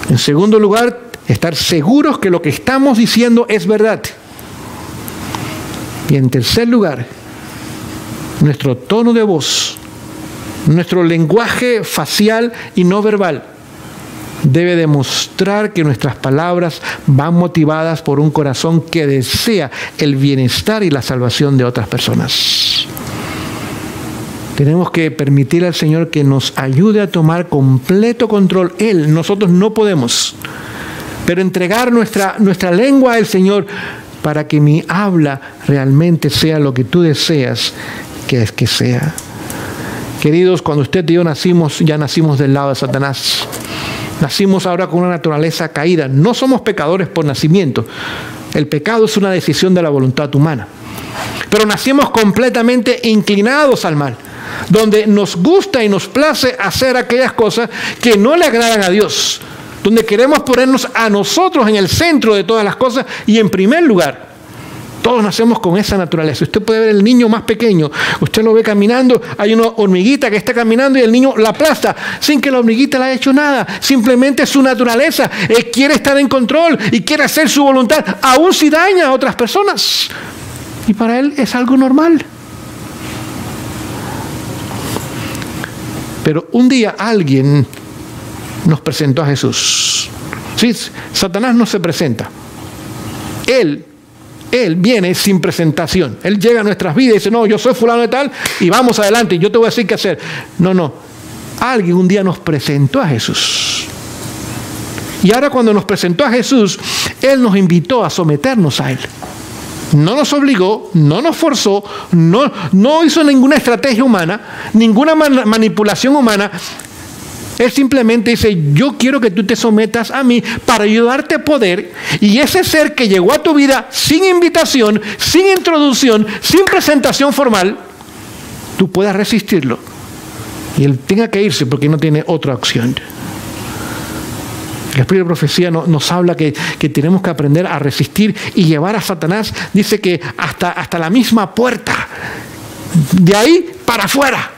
En segundo lugar, estar seguros que lo que estamos diciendo es verdad. Y en tercer lugar, nuestro tono de voz, nuestro lenguaje facial y no verbal debe demostrar que nuestras palabras van motivadas por un corazón que desea el bienestar y la salvación de otras personas. Tenemos que permitir al Señor que nos ayude a tomar completo control. Nosotros no podemos, pero entregar nuestra lengua al Señor para que mi habla realmente sea lo que tú deseas que sea. Queridos, cuando usted y yo nacimos, ya nacimos del lado de Satanás. Nacimos ahora con una naturaleza caída. No somos pecadores por nacimiento. El pecado es una decisión de la voluntad humana. Pero nacimos completamente inclinados al mal, donde nos gusta y nos place hacer aquellas cosas que no le agradan a Dios, donde queremos ponernos a nosotros en el centro de todas las cosas y en primer lugar. Todos nacemos con esa naturaleza. Usted puede ver el niño más pequeño, usted lo ve caminando, hay una hormiguita que está caminando y el niño la aplasta sin que la hormiguita le haya hecho nada. Simplemente es su naturaleza. Él quiere estar en control y quiere hacer su voluntad, aun si daña a otras personas. Y para él es algo normal. Pero un día alguien nos presentó a Jesús. ¿Sí? Satanás no se presenta. Él viene sin presentación. Él llega a nuestras vidas y dice: no, yo soy fulano de tal y vamos adelante, yo te voy a decir qué hacer. No. Alguien un día nos presentó a Jesús. Y ahora cuando nos presentó a Jesús, Él nos invitó a someternos a Él. No nos obligó, no nos forzó, no hizo ninguna estrategia humana, ninguna manipulación humana. Él simplemente dice, yo quiero que tú te sometas a mí para ayudarte a poder, y ese ser que llegó a tu vida sin invitación, sin introducción, sin presentación formal, tú puedas resistirlo. Y él tenga que irse porque no tiene otra opción. El Espíritu de Profecía nos habla que tenemos que aprender a resistir y llevar a Satanás, dice que hasta la misma puerta, de ahí para afuera.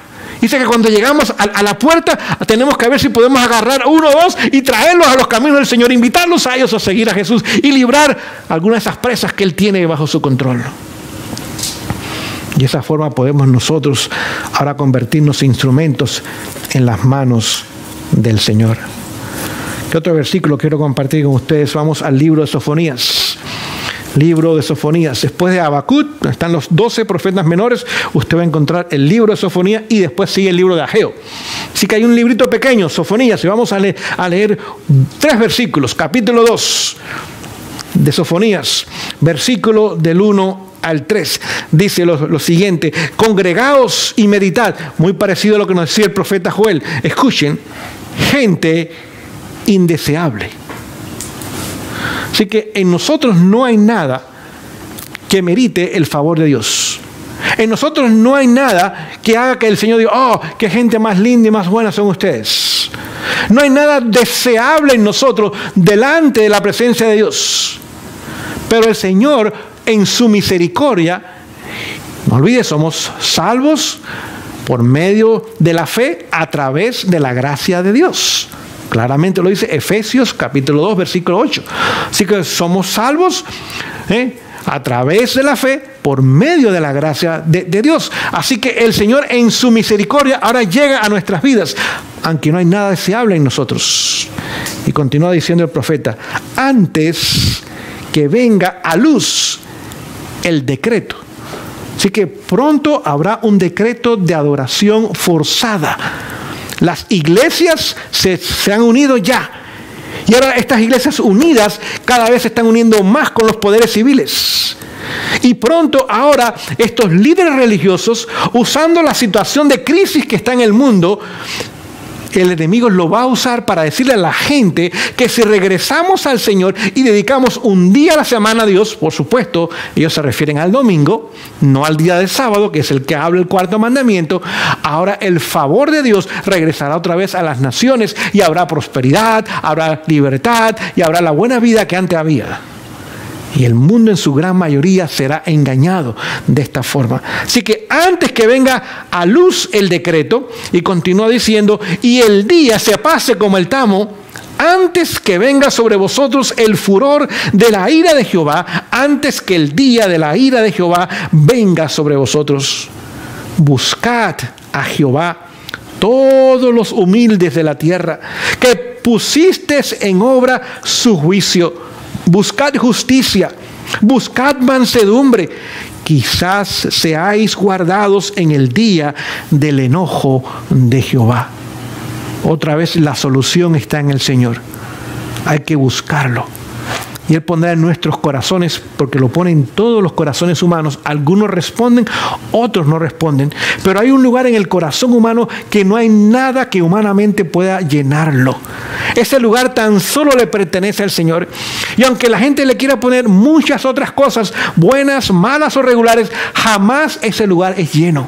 Dice que cuando llegamos a la puerta tenemos que ver si podemos agarrar uno o dos y traerlos a los caminos del Señor, invitarlos a ellos a seguir a Jesús y librar algunas de esas presas que Él tiene bajo su control. Y de esa forma podemos nosotros ahora convertirnos en instrumentos en las manos del Señor. ¿Qué otro versículo quiero compartir con ustedes? Vamos al libro de Sofonías. Libro de Sofonías. Después de Habacuc, están los 12 profetas menores, usted va a encontrar el libro de Sofonías y después sigue el libro de Ageo. Así que hay un librito pequeño, Sofonías, y vamos a leer 3 versículos. Capítulo 2 de Sofonías, versículo del 1 al 3. Dice lo siguiente: congregaos y meditad. Muy parecido a lo que nos decía el profeta Joel. Escuchen, gente indeseable. Así que en nosotros no hay nada que merite el favor de Dios. En nosotros no hay nada que haga que el Señor diga, oh, qué gente más linda y más buena son ustedes. No hay nada deseable en nosotros delante de la presencia de Dios. Pero el Señor, en su misericordia, no olvides, somos salvos por medio de la fe a través de la gracia de Dios. Claramente lo dice Efesios capítulo 2, versículo 8. Así que somos salvos a través de la fe por medio de la gracia de Dios. Así que el Señor en su misericordia ahora llega a nuestras vidas, aunque no hay nada deseable en nosotros. Y continúa diciendo el profeta, antes que venga a luz el decreto. Así que pronto habrá un decreto de adoración forzada. Las iglesias se han unido ya. Y ahora estas iglesias unidas cada vez se están uniendo más con los poderes civiles. Y pronto ahora estos líderes religiosos, usando la situación de crisis que está en el mundo, el enemigo lo va a usar para decirle a la gente que si regresamos al Señor y dedicamos un día a la semana a Dios, por supuesto, ellos se refieren al domingo, no al día del sábado, que es el que habla el 4º mandamiento, ahora el favor de Dios regresará otra vez a las naciones y habrá prosperidad, habrá libertad y habrá la buena vida que antes había. Y el mundo en su gran mayoría será engañado de esta forma. Así que antes que venga a luz el decreto, y continúa diciendo, y el día se pase como el tamo, antes que venga sobre vosotros el furor de la ira de Jehová, antes que el día de la ira de Jehová venga sobre vosotros. Buscad a Jehová todos los humildes de la tierra, que pusisteis en obra su juicio. Buscad justicia, buscad mansedumbre, quizás seáis guardados en el día del enojo de Jehová. Otra vez la solución está en el Señor. Hay que buscarlo. Y Él pondrá en nuestros corazones, porque lo pone en todos los corazones humanos. Algunos responden, otros no responden. Pero hay un lugar en el corazón humano que no hay nada que humanamente pueda llenarlo. Ese lugar tan solo le pertenece al Señor. Y aunque la gente le quiera poner muchas otras cosas, buenas, malas o regulares, jamás ese lugar es lleno.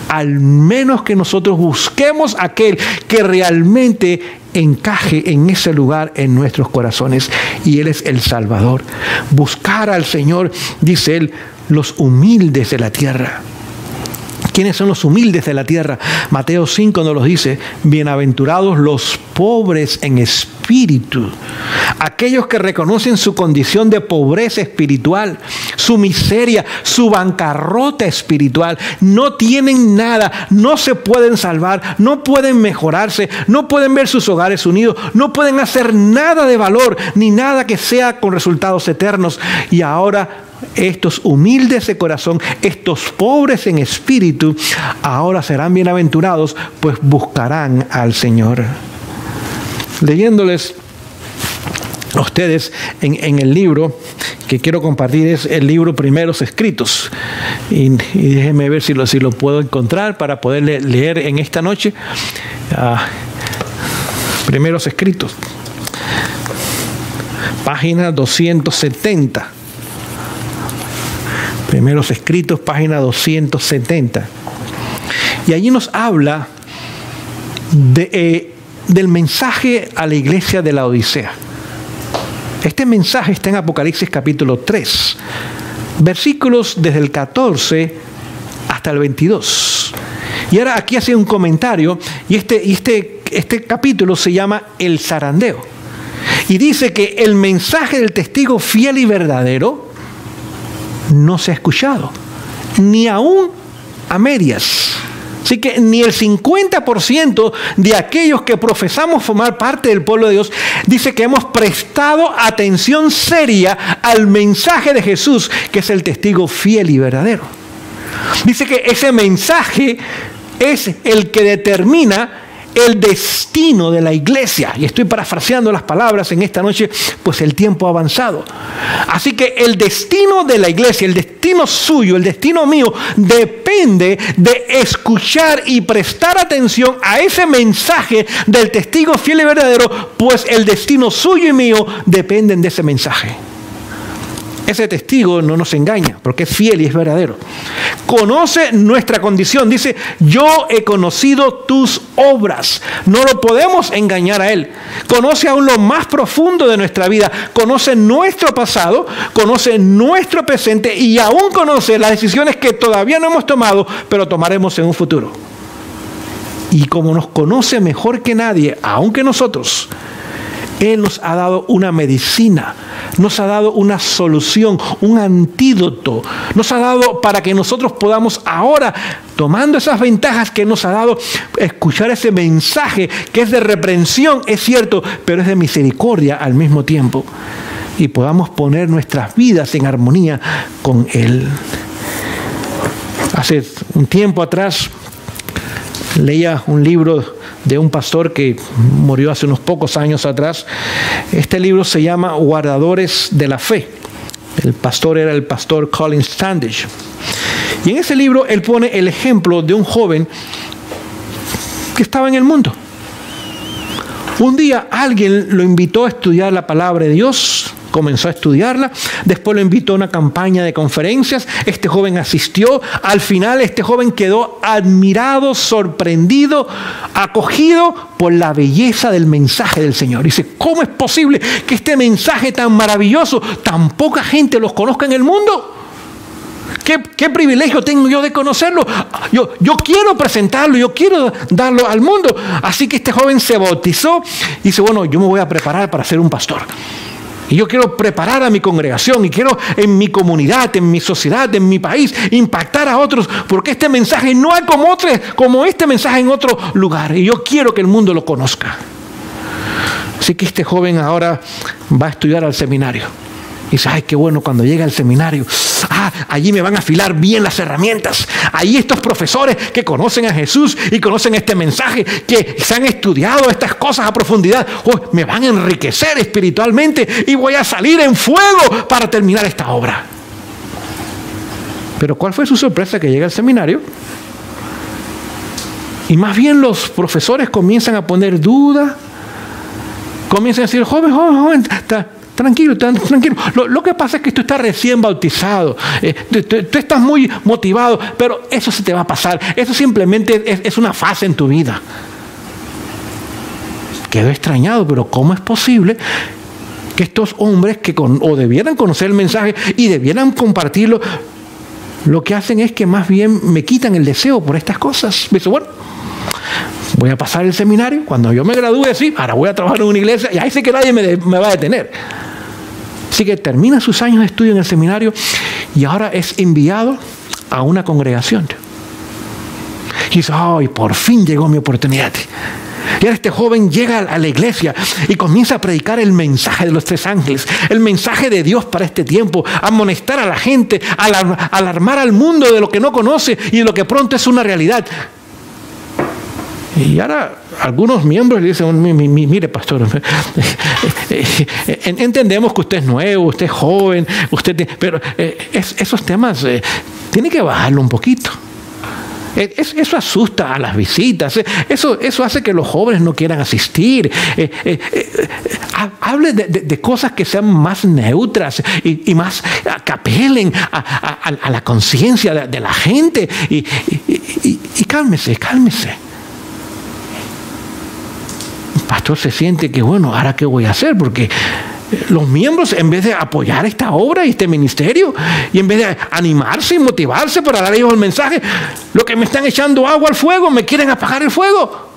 Al menos que nosotros busquemos aquel que realmente encaje en ese lugar en nuestros corazones, y Él es el Salvador. Buscar al Señor, dice Él, los humildes de la tierra. ¿Quiénes son los humildes de la tierra? Mateo 5 nos los dice, bienaventurados los pobres en espíritu, aquellos que reconocen su condición de pobreza espiritual, su miseria, su bancarrota espiritual, no tienen nada, no se pueden salvar, no pueden mejorarse, no pueden ver sus hogares unidos, no pueden hacer nada de valor, ni nada que sea con resultados eternos. Y ahora estos humildes de corazón, estos pobres en espíritu, ahora serán bienaventurados, pues buscarán al Señor. Leyéndoles a ustedes en el libro que quiero compartir, es el libro Primeros Escritos. Y déjenme ver si lo puedo encontrar para poder leer en esta noche. Primeros Escritos, página 270. Primeros Escritos, página 270. Y allí nos habla del mensaje a la iglesia de la Odisea. Este mensaje está en Apocalipsis capítulo 3, versículos desde el 14 hasta el 22. Y ahora aquí hace un comentario, y este capítulo se llama El zarandeo. Y dice que el mensaje del testigo fiel y verdadero no se ha escuchado, ni aún a medias. Así que ni el 50% de aquellos que profesamos formar parte del pueblo de Dios dice que hemos prestado atención seria al mensaje de Jesús, que es el testigo fiel y verdadero. Dice que ese mensaje es el que determina el destino de la iglesia. Y estoy parafraseando las palabras en esta noche, pues el tiempo ha avanzado. Así que el destino de la iglesia, el destino suyo, el destino mío, depende de escuchar y prestar atención a ese mensaje del testigo fiel y verdadero, pues el destino suyo y mío dependen de ese mensaje. Ese testigo no nos engaña, porque es fiel y es verdadero. Conoce nuestra condición. Dice, yo he conocido tus obras. No lo podemos engañar a él. Conoce aún lo más profundo de nuestra vida. Conoce nuestro pasado, conoce nuestro presente y aún conoce las decisiones que todavía no hemos tomado, pero tomaremos en un futuro. Y como nos conoce mejor que nadie, aunque nosotros, Él nos ha dado una medicina, nos ha dado una solución, un antídoto. Nos ha dado para que nosotros podamos ahora, tomando esas ventajas que nos ha dado, escuchar ese mensaje que es de reprensión, es cierto, pero es de misericordia al mismo tiempo. Y podamos poner nuestras vidas en armonía con Él. Hace un tiempo atrás leía un libro de un pastor que murió hace unos pocos años atrás. Este libro se llama Guardadores de la Fe. El pastor era el pastor Colin Standish. Y en ese libro él pone el ejemplo de un joven que estaba en el mundo. Un día alguien lo invitó a estudiar la palabra de Dios. Comenzó a estudiarla, después lo invitó a una campaña de conferencias, este joven asistió, al final este joven quedó admirado, sorprendido, acogido por la belleza del mensaje del Señor. Dice, ¿cómo es posible que este mensaje tan maravilloso, tan poca gente los conozca en el mundo? ¿Qué privilegio tengo yo de conocerlo? Yo quiero presentarlo, yo quiero darlo al mundo. Así que este joven se bautizó y dice, bueno, yo me voy a preparar para ser un pastor. Y yo quiero preparar a mi congregación y quiero en mi comunidad, en mi sociedad, en mi país, impactar a otros, porque este mensaje no hay como este mensaje en otro lugar. Y yo quiero que el mundo lo conozca. Así que este joven ahora va a estudiar al seminario. Y dice, ay, qué bueno cuando llega al seminario. Allí me van a afilar bien las herramientas. Allí estos profesores que conocen a Jesús y conocen este mensaje, que se han estudiado estas cosas a profundidad, me van a enriquecer espiritualmente y voy a salir en fuego para terminar esta obra. Pero ¿cuál fue su sorpresa? Que llega al seminario y más bien los profesores comienzan a poner duda, comienzan a decir, joven, tranquilo. Lo que pasa es que tú estás recién bautizado, tú estás muy motivado, pero eso se te va a pasar. Eso simplemente es una fase en tu vida. Quedó extrañado, pero ¿cómo es posible que estos hombres que o debieran conocer el mensaje y debieran compartirlo, lo que hacen es que más bien me quitan el deseo por estas cosas? Me dice, bueno, voy a pasar el seminario, cuando yo me gradúe, sí, ahora voy a trabajar en una iglesia y ahí sé que nadie me va a detener. Así que termina sus años de estudio en el seminario y ahora es enviado a una congregación. Y dice, ¡ay, por fin llegó mi oportunidad! Y ahora este joven llega a la iglesia y comienza a predicar el mensaje de los 3 ángeles, el mensaje de Dios para este tiempo, a amonestar a la gente, alarmar al mundo de lo que no conoce y de lo que pronto es una realidad. Y ahora algunos miembros le dicen, mire pastor, entendemos que usted es nuevo, usted es joven, pero esos temas tiene que bajarlo un poquito. Eso asusta a las visitas. Eso hace que los jóvenes no quieran asistir. Hable de cosas que sean más neutras y más que apelen a la conciencia de la gente. Y cálmese. El pastor se siente que, bueno, ¿ahora qué voy a hacer? Porque los miembros, en vez de apoyar esta obra y este ministerio, y en vez de animarse y motivarse para dar a ellos el mensaje, lo que me están echando agua al fuego, me quieren apagar el fuego.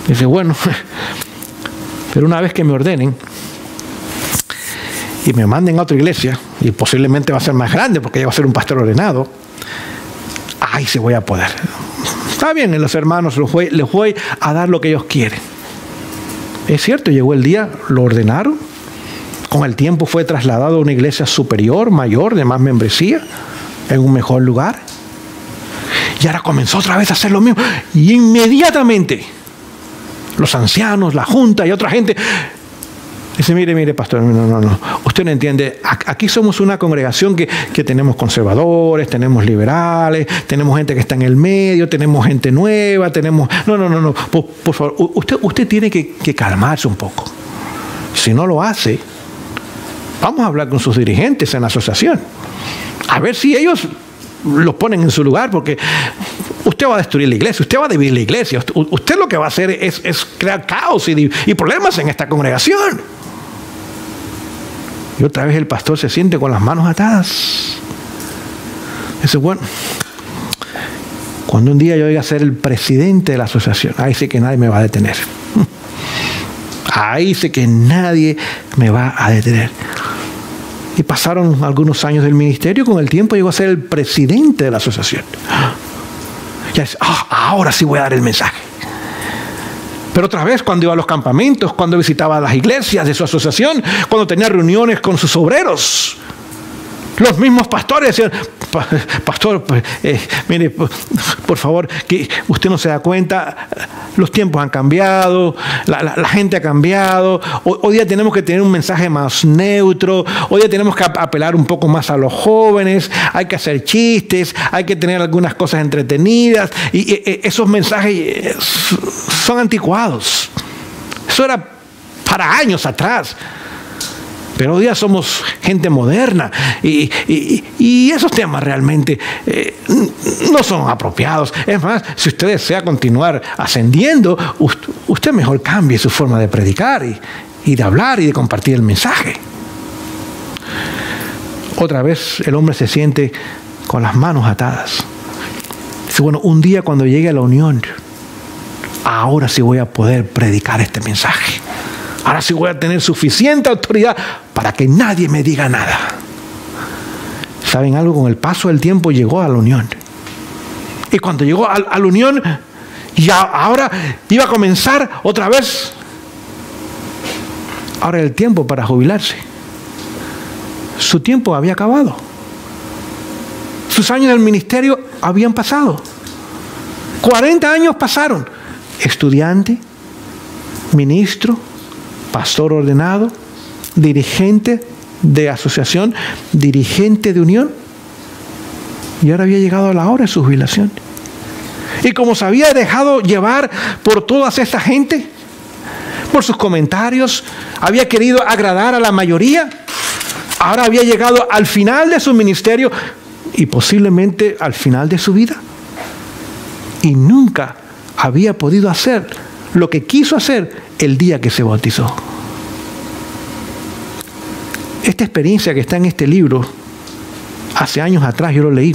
Dice, bueno, pero una vez que me ordenen y me manden a otra iglesia, y posiblemente va a ser más grande porque ya va a ser un pastor ordenado, ahí sí voy a poder. Está bien, los hermanos les voy a dar lo que ellos quieren. Es cierto, llegó el día, lo ordenaron. Con el tiempo fue trasladado a una iglesia superior, mayor, de más membresía, en un mejor lugar. Y ahora comenzó otra vez a hacer lo mismo. Y inmediatamente los ancianos, la junta y otra gente dice, mire, pastor, no. Usted no entiende. Aquí somos una congregación que tenemos conservadores, tenemos liberales, tenemos gente que está en el medio, tenemos gente nueva, tenemos... No. Por favor, usted tiene que calmarse un poco. Si no lo hace, vamos a hablar con sus dirigentes en la asociación. A ver si ellos los ponen en su lugar, porque usted va a destruir la iglesia, usted va a dividir la iglesia. Usted lo que va a hacer es crear caos y problemas en esta congregación. Y otra vez el pastor se siente con las manos atadas. Dice, bueno, cuando un día yo llegue a ser el presidente de la asociación, ahí sí que nadie me va a detener. Ahí sí que nadie me va a detener. Y pasaron algunos años del ministerio, con el tiempo llegó a ser el presidente de la asociación. Ya dice, ahora sí voy a dar el mensaje. Pero otra vez, cuando iba a los campamentos, cuando visitaba las iglesias de su asociación, cuando tenía reuniones con sus obreros, los mismos pastores decían, pastor, mire, por favor, que usted no se da cuenta, los tiempos han cambiado, la gente ha cambiado, hoy día tenemos que tener un mensaje más neutro, hoy día tenemos que apelar un poco más a los jóvenes, hay que hacer chistes, hay que tener algunas cosas entretenidas, y esos mensajes son anticuados. Eso era para años atrás. Pero hoy día somos gente moderna y esos temas realmente no son apropiados. Es más, si usted desea continuar ascendiendo, usted mejor cambie su forma de predicar y de hablar y de compartir el mensaje. Otra vez el hombre se siente con las manos atadas. Dice, bueno, un día cuando llegue a la unión, ahora sí voy a poder predicar este mensaje. Ahora sí voy a tener suficiente autoridad para que nadie me diga nada. ¿Saben algo? Con el paso del tiempo llegó a la unión. Y cuando llegó a la unión, ya ahora iba a comenzar otra vez. Ahora era el tiempo para jubilarse. Su tiempo había acabado. Sus años del ministerio habían pasado. 40 años pasaron. Estudiante, ministro, pastor ordenado, dirigente de asociación, dirigente de unión. Y ahora había llegado a la hora de su jubilación. Y como se había dejado llevar por toda esta gente, por sus comentarios, había querido agradar a la mayoría, ahora había llegado al final de su ministerio y posiblemente al final de su vida. Y nunca había podido hacer lo que quiso hacer el día que se bautizó. Esta experiencia que está en este libro, hace años atrás yo lo leí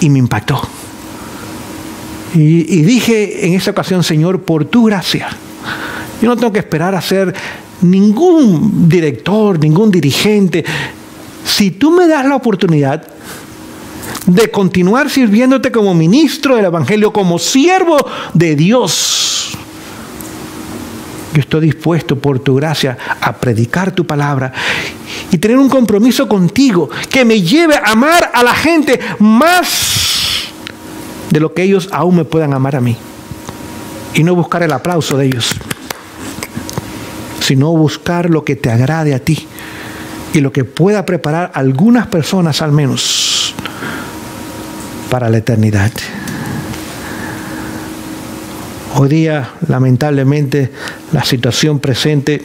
y me impactó. Y dije en esa ocasión, Señor, por tu gracia, yo no tengo que esperar a ser ningún director, ningún dirigente. Si tú me das la oportunidad de continuar sirviéndote como ministro del Evangelio, como siervo de Dios, yo estoy dispuesto por tu gracia a predicar tu palabra y tener un compromiso contigo que me lleve a amar a la gente más de lo que ellos aún me puedan amar a mí. Y no buscar el aplauso de ellos, sino buscar lo que te agrade a ti y lo que pueda preparar a algunas personas al menos para la eternidad. Hoy día, lamentablemente, la situación presente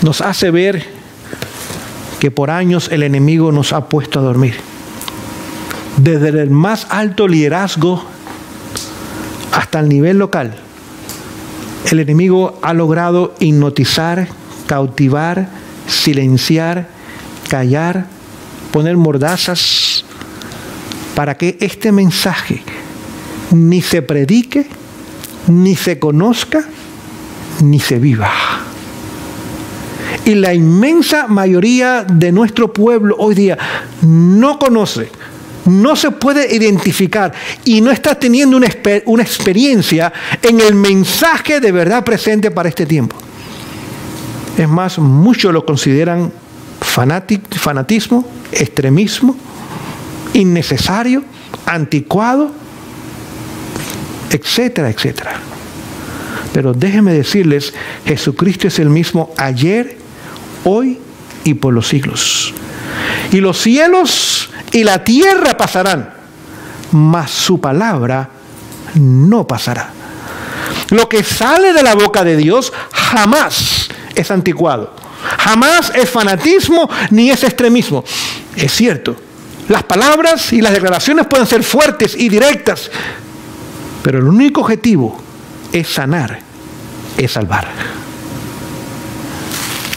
nos hace ver que por años el enemigo nos ha puesto a dormir. Desde el más alto liderazgo hasta el nivel local, el enemigo ha logrado hipnotizar, cautivar, silenciar, callar, poner mordazas para que este mensaje ni se predique, ni se conozca, ni se viva. Y la inmensa mayoría de nuestro pueblo hoy día no conoce, no se puede identificar y no está teniendo una experiencia en el mensaje de verdad presente para este tiempo. Es más, muchos lo consideran fanatismo, extremismo, innecesario, anticuado, etcétera, etcétera. Pero déjenme decirles, Jesucristo es el mismo ayer, hoy y por los siglos. Y los cielos y la tierra pasarán, mas su palabra no pasará. Lo que sale de la boca de Dios jamás es anticuado, jamás es fanatismo ni es extremismo. Es cierto, las palabras y las declaraciones pueden ser fuertes y directas, pero el único objetivo es sanar, es salvar.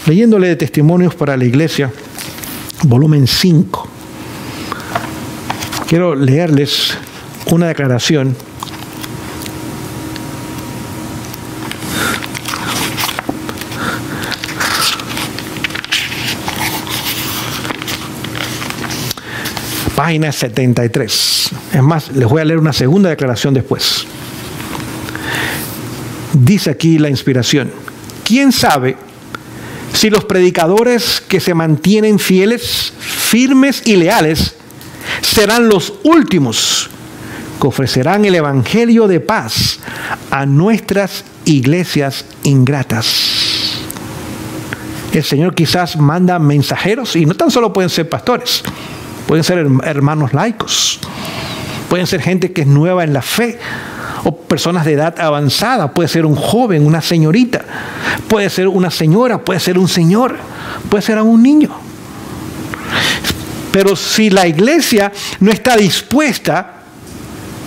Leyéndole de Testimonios para la Iglesia, volumen 5, quiero leerles una declaración página 73. Es más, les voy a leer una segunda declaración después. Dice aquí la inspiración: ¿quién sabe si los predicadores que se mantienen fieles, firmes y leales serán los últimos que ofrecerán el evangelio de paz a nuestras iglesias ingratas? El Señor quizás manda mensajeros, y no tan solo pueden ser pastores, pueden ser hermanos laicos, pueden ser gente que es nueva en la fe, o personas de edad avanzada, puede ser un joven, una señorita, puede ser una señora, puede ser un señor, puede ser un niño. Pero si la iglesia no está dispuesta,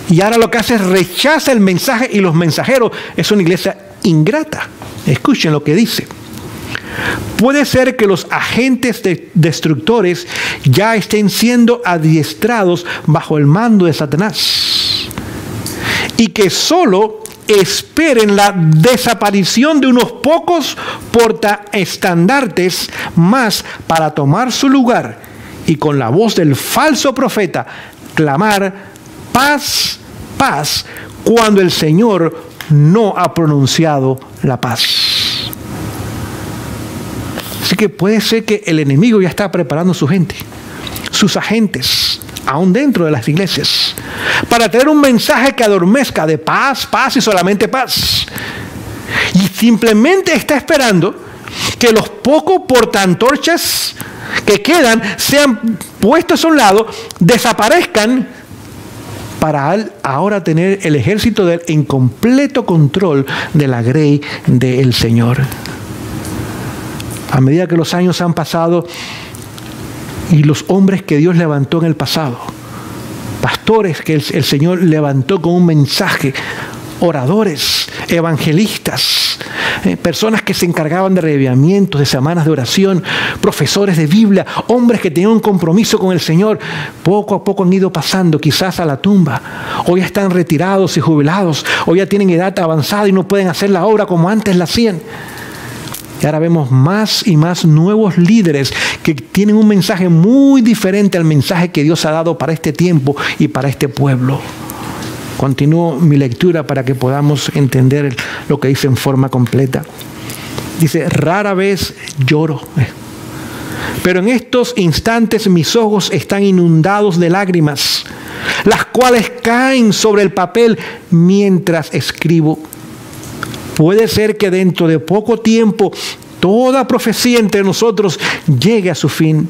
y ahora lo que hace es rechaza el mensaje y los mensajeros, es una iglesia ingrata. Escuchen lo que dice. Puede ser que los agentes destructores ya estén siendo adiestrados bajo el mando de Satanás y que solo esperen la desaparición de unos pocos portaestandartes más para tomar su lugar y con la voz del falso profeta clamar paz, paz, cuando el Señor no ha pronunciado la paz. Así que puede ser que el enemigo ya está preparando su gente, sus agentes, aún dentro de las iglesias, para traer un mensaje que adormezca de paz, paz y solamente paz. Y simplemente está esperando que los pocos portaantorchas que quedan sean puestos a un lado, desaparezcan, para ahora tener el ejército de él en completo control de la grey del Señor. A medida que los años han pasado y los hombres que Dios levantó en el pasado, pastores que el Señor levantó con un mensaje, oradores, evangelistas, personas que se encargaban de reavivamientos, de semanas de oración, profesores de Biblia, hombres que tenían un compromiso con el Señor, poco a poco han ido pasando quizás a la tumba. Hoy están retirados y jubilados, hoy ya tienen edad avanzada y no pueden hacer la obra como antes la hacían. Y ahora vemos más y más nuevos líderes que tienen un mensaje muy diferente al mensaje que Dios ha dado para este tiempo y para este pueblo. Continúo mi lectura para que podamos entender lo que dice en forma completa. Dice: rara vez lloro, pero en estos instantes mis ojos están inundados de lágrimas, las cuales caen sobre el papel mientras escribo. Puede ser que dentro de poco tiempo toda profecía entre nosotros llegue a su fin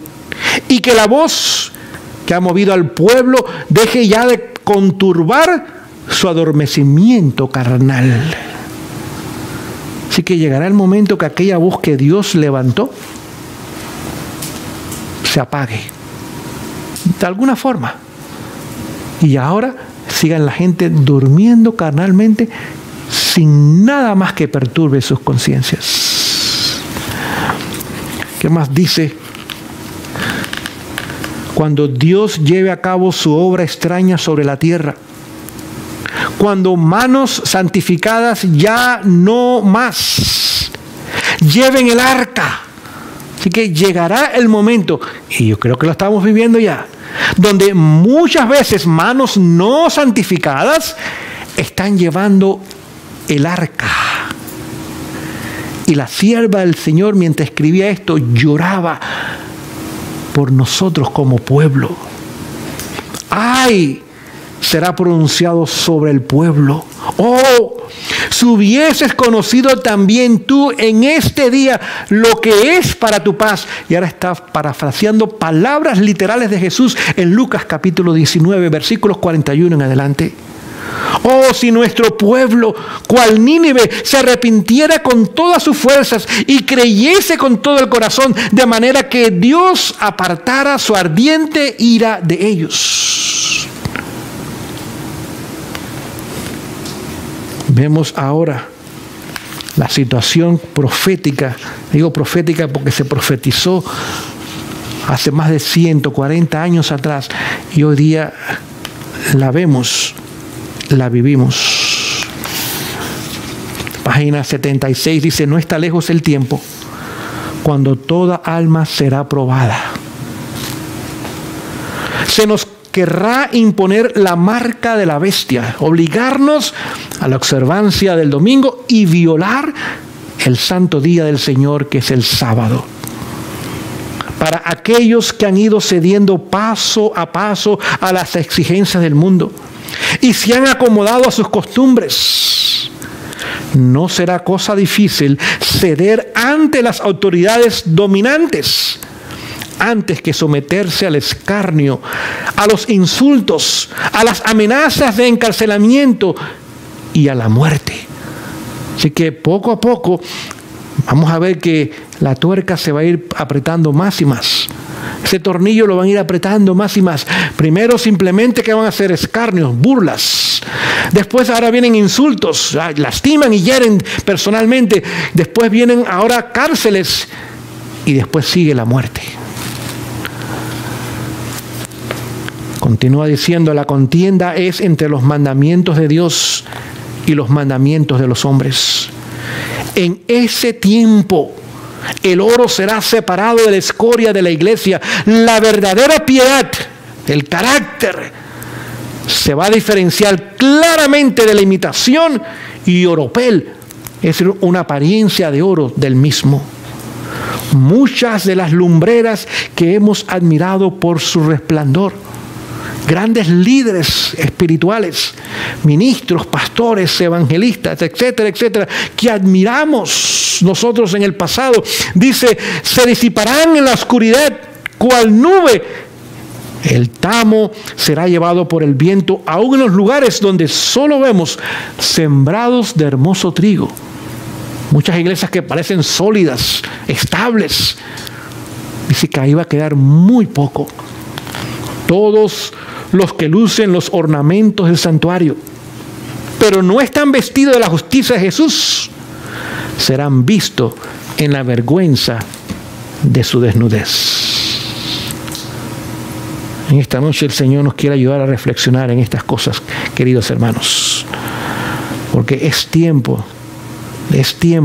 y que la voz que ha movido al pueblo deje ya de conturbar su adormecimiento carnal. Así que llegará el momento que aquella voz que Dios levantó se apague de alguna forma. Y ahora sigan la gente durmiendo carnalmente sin nada más que perturbe sus conciencias. ¿Qué más dice? Cuando Dios lleve a cabo su obra extraña sobre la tierra, cuando manos santificadas ya no más lleven el arca. Así que llegará el momento, y yo creo que lo estamos viviendo ya, donde muchas veces manos no santificadas están llevando el arca. Y la sierva del Señor, mientras escribía esto, lloraba por nosotros como pueblo. ¡Ay! Será pronunciado sobre el pueblo. ¡Oh! Si hubieses conocido también tú en este día lo que es para tu paz. Y ahora está parafraseando palabras literales de Jesús en Lucas capítulo 19, versículos 41 en adelante. Oh, si nuestro pueblo, cual Nínive, se arrepintiera con todas sus fuerzas y creyese con todo el corazón, de manera que Dios apartara su ardiente ira de ellos. Vemos ahora la situación profética. Digo profética porque se profetizó hace más de 140 años atrás y hoy día la vemos, la vivimos. Página 76 dice: no está lejos el tiempo cuando toda alma será probada. Se nos querrá imponer la marca de la bestia, obligarnos a la observancia del domingo y violar el santo día del Señor, que es el sábado. Para aquellos que han ido cediendo paso a paso a las exigencias del mundo y se han acomodado a sus costumbres, no será cosa difícil ceder ante las autoridades dominantes, antes que someterse al escarnio, a los insultos, a las amenazas de encarcelamiento y a la muerte. Así que poco a poco vamos a ver que la tuerca se va a ir apretando más y más. Ese tornillo lo van a ir apretando más y más. Primero simplemente que van a hacer escarnios, burlas. Después ahora vienen insultos, lastiman y hieren personalmente. Después vienen ahora cárceles y después sigue la muerte. Continúa diciendo: la contienda es entre los mandamientos de Dios y los mandamientos de los hombres. En ese tiempo el oro será separado de la escoria de la iglesia. La verdadera piedad, el carácter, se va a diferenciar claramente de la imitación y oropel, es decir, una apariencia de oro del mismo. Muchas de las lumbreras que hemos admirado por su resplandor, grandes líderes espirituales, ministros, pastores, evangelistas, etcétera, etcétera, que admiramos nosotros en el pasado, dice, se disiparán en la oscuridad cual nube. El tamo será llevado por el viento aún en los lugares donde solo vemos sembrados de hermoso trigo. Muchas iglesias que parecen sólidas, estables. Dice que ahí va a quedar muy poco. Todos los que lucen los ornamentos del santuario, pero no están vestidos de la justicia de Jesús, serán vistos en la vergüenza de su desnudez. En esta noche el Señor nos quiere ayudar a reflexionar en estas cosas, queridos hermanos, porque es tiempo,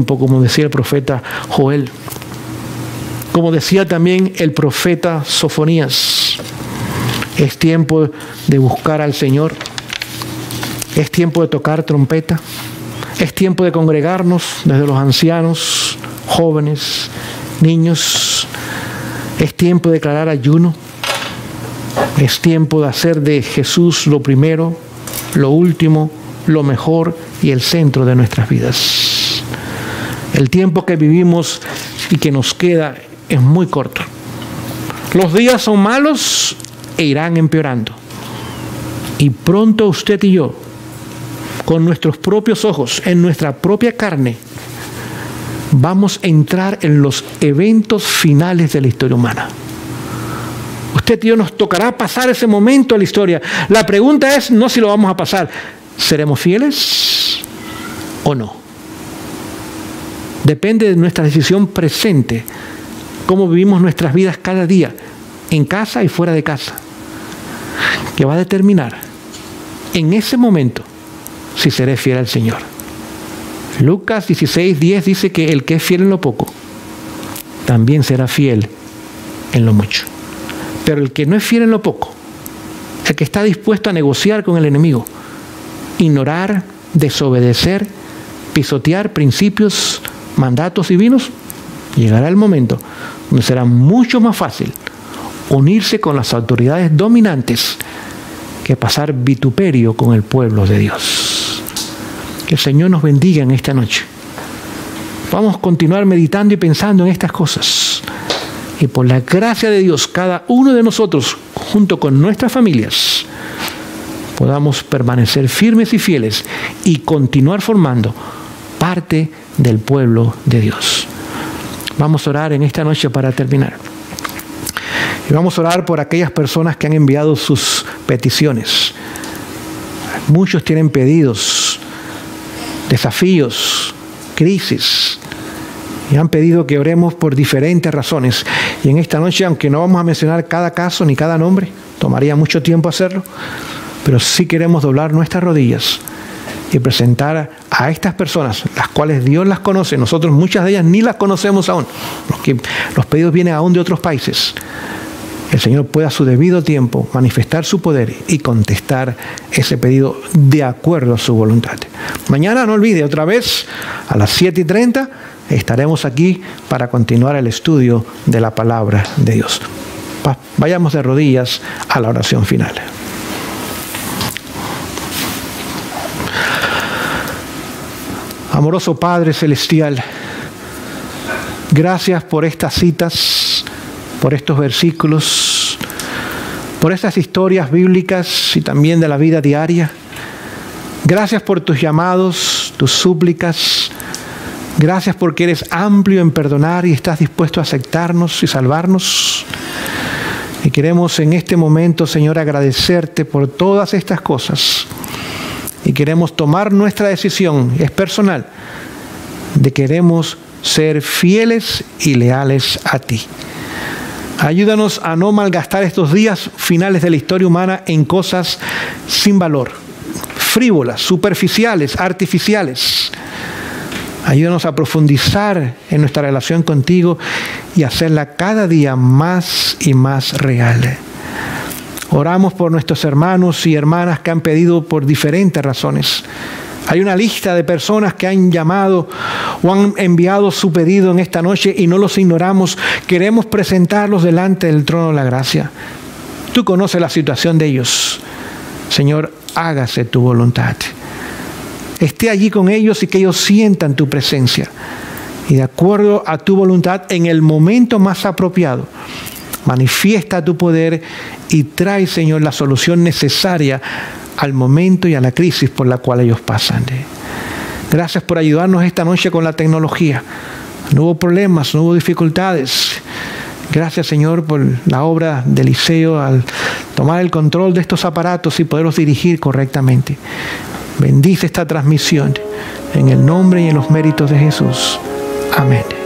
como decía el profeta Joel, como decía también el profeta Sofonías. Es tiempo de buscar al Señor. Es tiempo de tocar trompeta. Es tiempo de congregarnos desde los ancianos, jóvenes, niños. Es tiempo de declarar ayuno. Es tiempo de hacer de Jesús lo primero, lo último, lo mejor y el centro de nuestras vidas. El tiempo que vivimos y que nos queda es muy corto. Los días son malos e irán empeorando. Y pronto usted y yo, con nuestros propios ojos, en nuestra propia carne, vamos a entrar en los eventos finales de la historia humana. Usted y yo nos tocará pasar ese momento de la historia. La pregunta es no si lo vamos a pasar. ¿Seremos fieles o no? Depende de nuestra decisión presente, cómo vivimos nuestras vidas cada día, en casa y fuera de casa, que va a determinar en ese momento si seré fiel al Señor. Lucas 16:10 dice que el que es fiel en lo poco, también será fiel en lo mucho. Pero el que no es fiel en lo poco, el que está dispuesto a negociar con el enemigo, ignorar, desobedecer, pisotear principios, mandatos divinos, llegará el momento donde será mucho más fácil unirse con las autoridades dominantes que pasar vituperio con el pueblo de Dios. Que el Señor nos bendiga en esta noche. Vamos a continuar meditando y pensando en estas cosas. Y por la gracia de Dios, cada uno de nosotros, junto con nuestras familias, podamos permanecer firmes y fieles y continuar formando parte del pueblo de Dios. Vamos a orar en esta noche para terminar. Y vamos a orar por aquellas personas que han enviado sus peticiones. Muchos tienen pedidos, desafíos, crisis, y han pedido que oremos por diferentes razones. Y en esta noche, aunque no vamos a mencionar cada caso ni cada nombre, tomaría mucho tiempo hacerlo, pero sí queremos doblar nuestras rodillas y presentar a estas personas, las cuales Dios las conoce. Nosotros muchas de ellas ni las conocemos aún. Los pedidos vienen aún de otros países. El Señor puede a su debido tiempo manifestar su poder y contestar ese pedido de acuerdo a su voluntad. Mañana, no olvide, otra vez a las 7:30 estaremos aquí para continuar el estudio de la palabra de Dios. Vayamos de rodillas a la oración final. Amoroso Padre Celestial, gracias por estas citas, por estos versículos, por estas historias bíblicas y también de la vida diaria. Gracias por tus llamados, tus súplicas. Gracias porque eres amplio en perdonar y estás dispuesto a aceptarnos y salvarnos. Y queremos en este momento, Señor, agradecerte por todas estas cosas. Y queremos tomar nuestra decisión, es personal, de queremos ser fieles y leales a ti. Ayúdanos a no malgastar estos días finales de la historia humana en cosas sin valor, frívolas, superficiales, artificiales. Ayúdanos a profundizar en nuestra relación contigo y hacerla cada día más y más real. Oramos por nuestros hermanos y hermanas que han pedido por diferentes razones. Hay una lista de personas que han llamado o han enviado su pedido en esta noche y no los ignoramos. Queremos presentarlos delante del trono de la gracia. Tú conoces la situación de ellos. Señor, hágase tu voluntad. Esté allí con ellos y que ellos sientan tu presencia. Y de acuerdo a tu voluntad, en el momento más apropiado, manifiesta tu poder y trae, Señor, la solución necesaria al momento y a la crisis por la cual ellos pasan. Gracias por ayudarnos esta noche con la tecnología. No hubo problemas, no hubo dificultades. Gracias, Señor, por la obra de Eliseo al tomar el control de estos aparatos y poderlos dirigir correctamente. Bendice esta transmisión en el nombre y en los méritos de Jesús. Amén.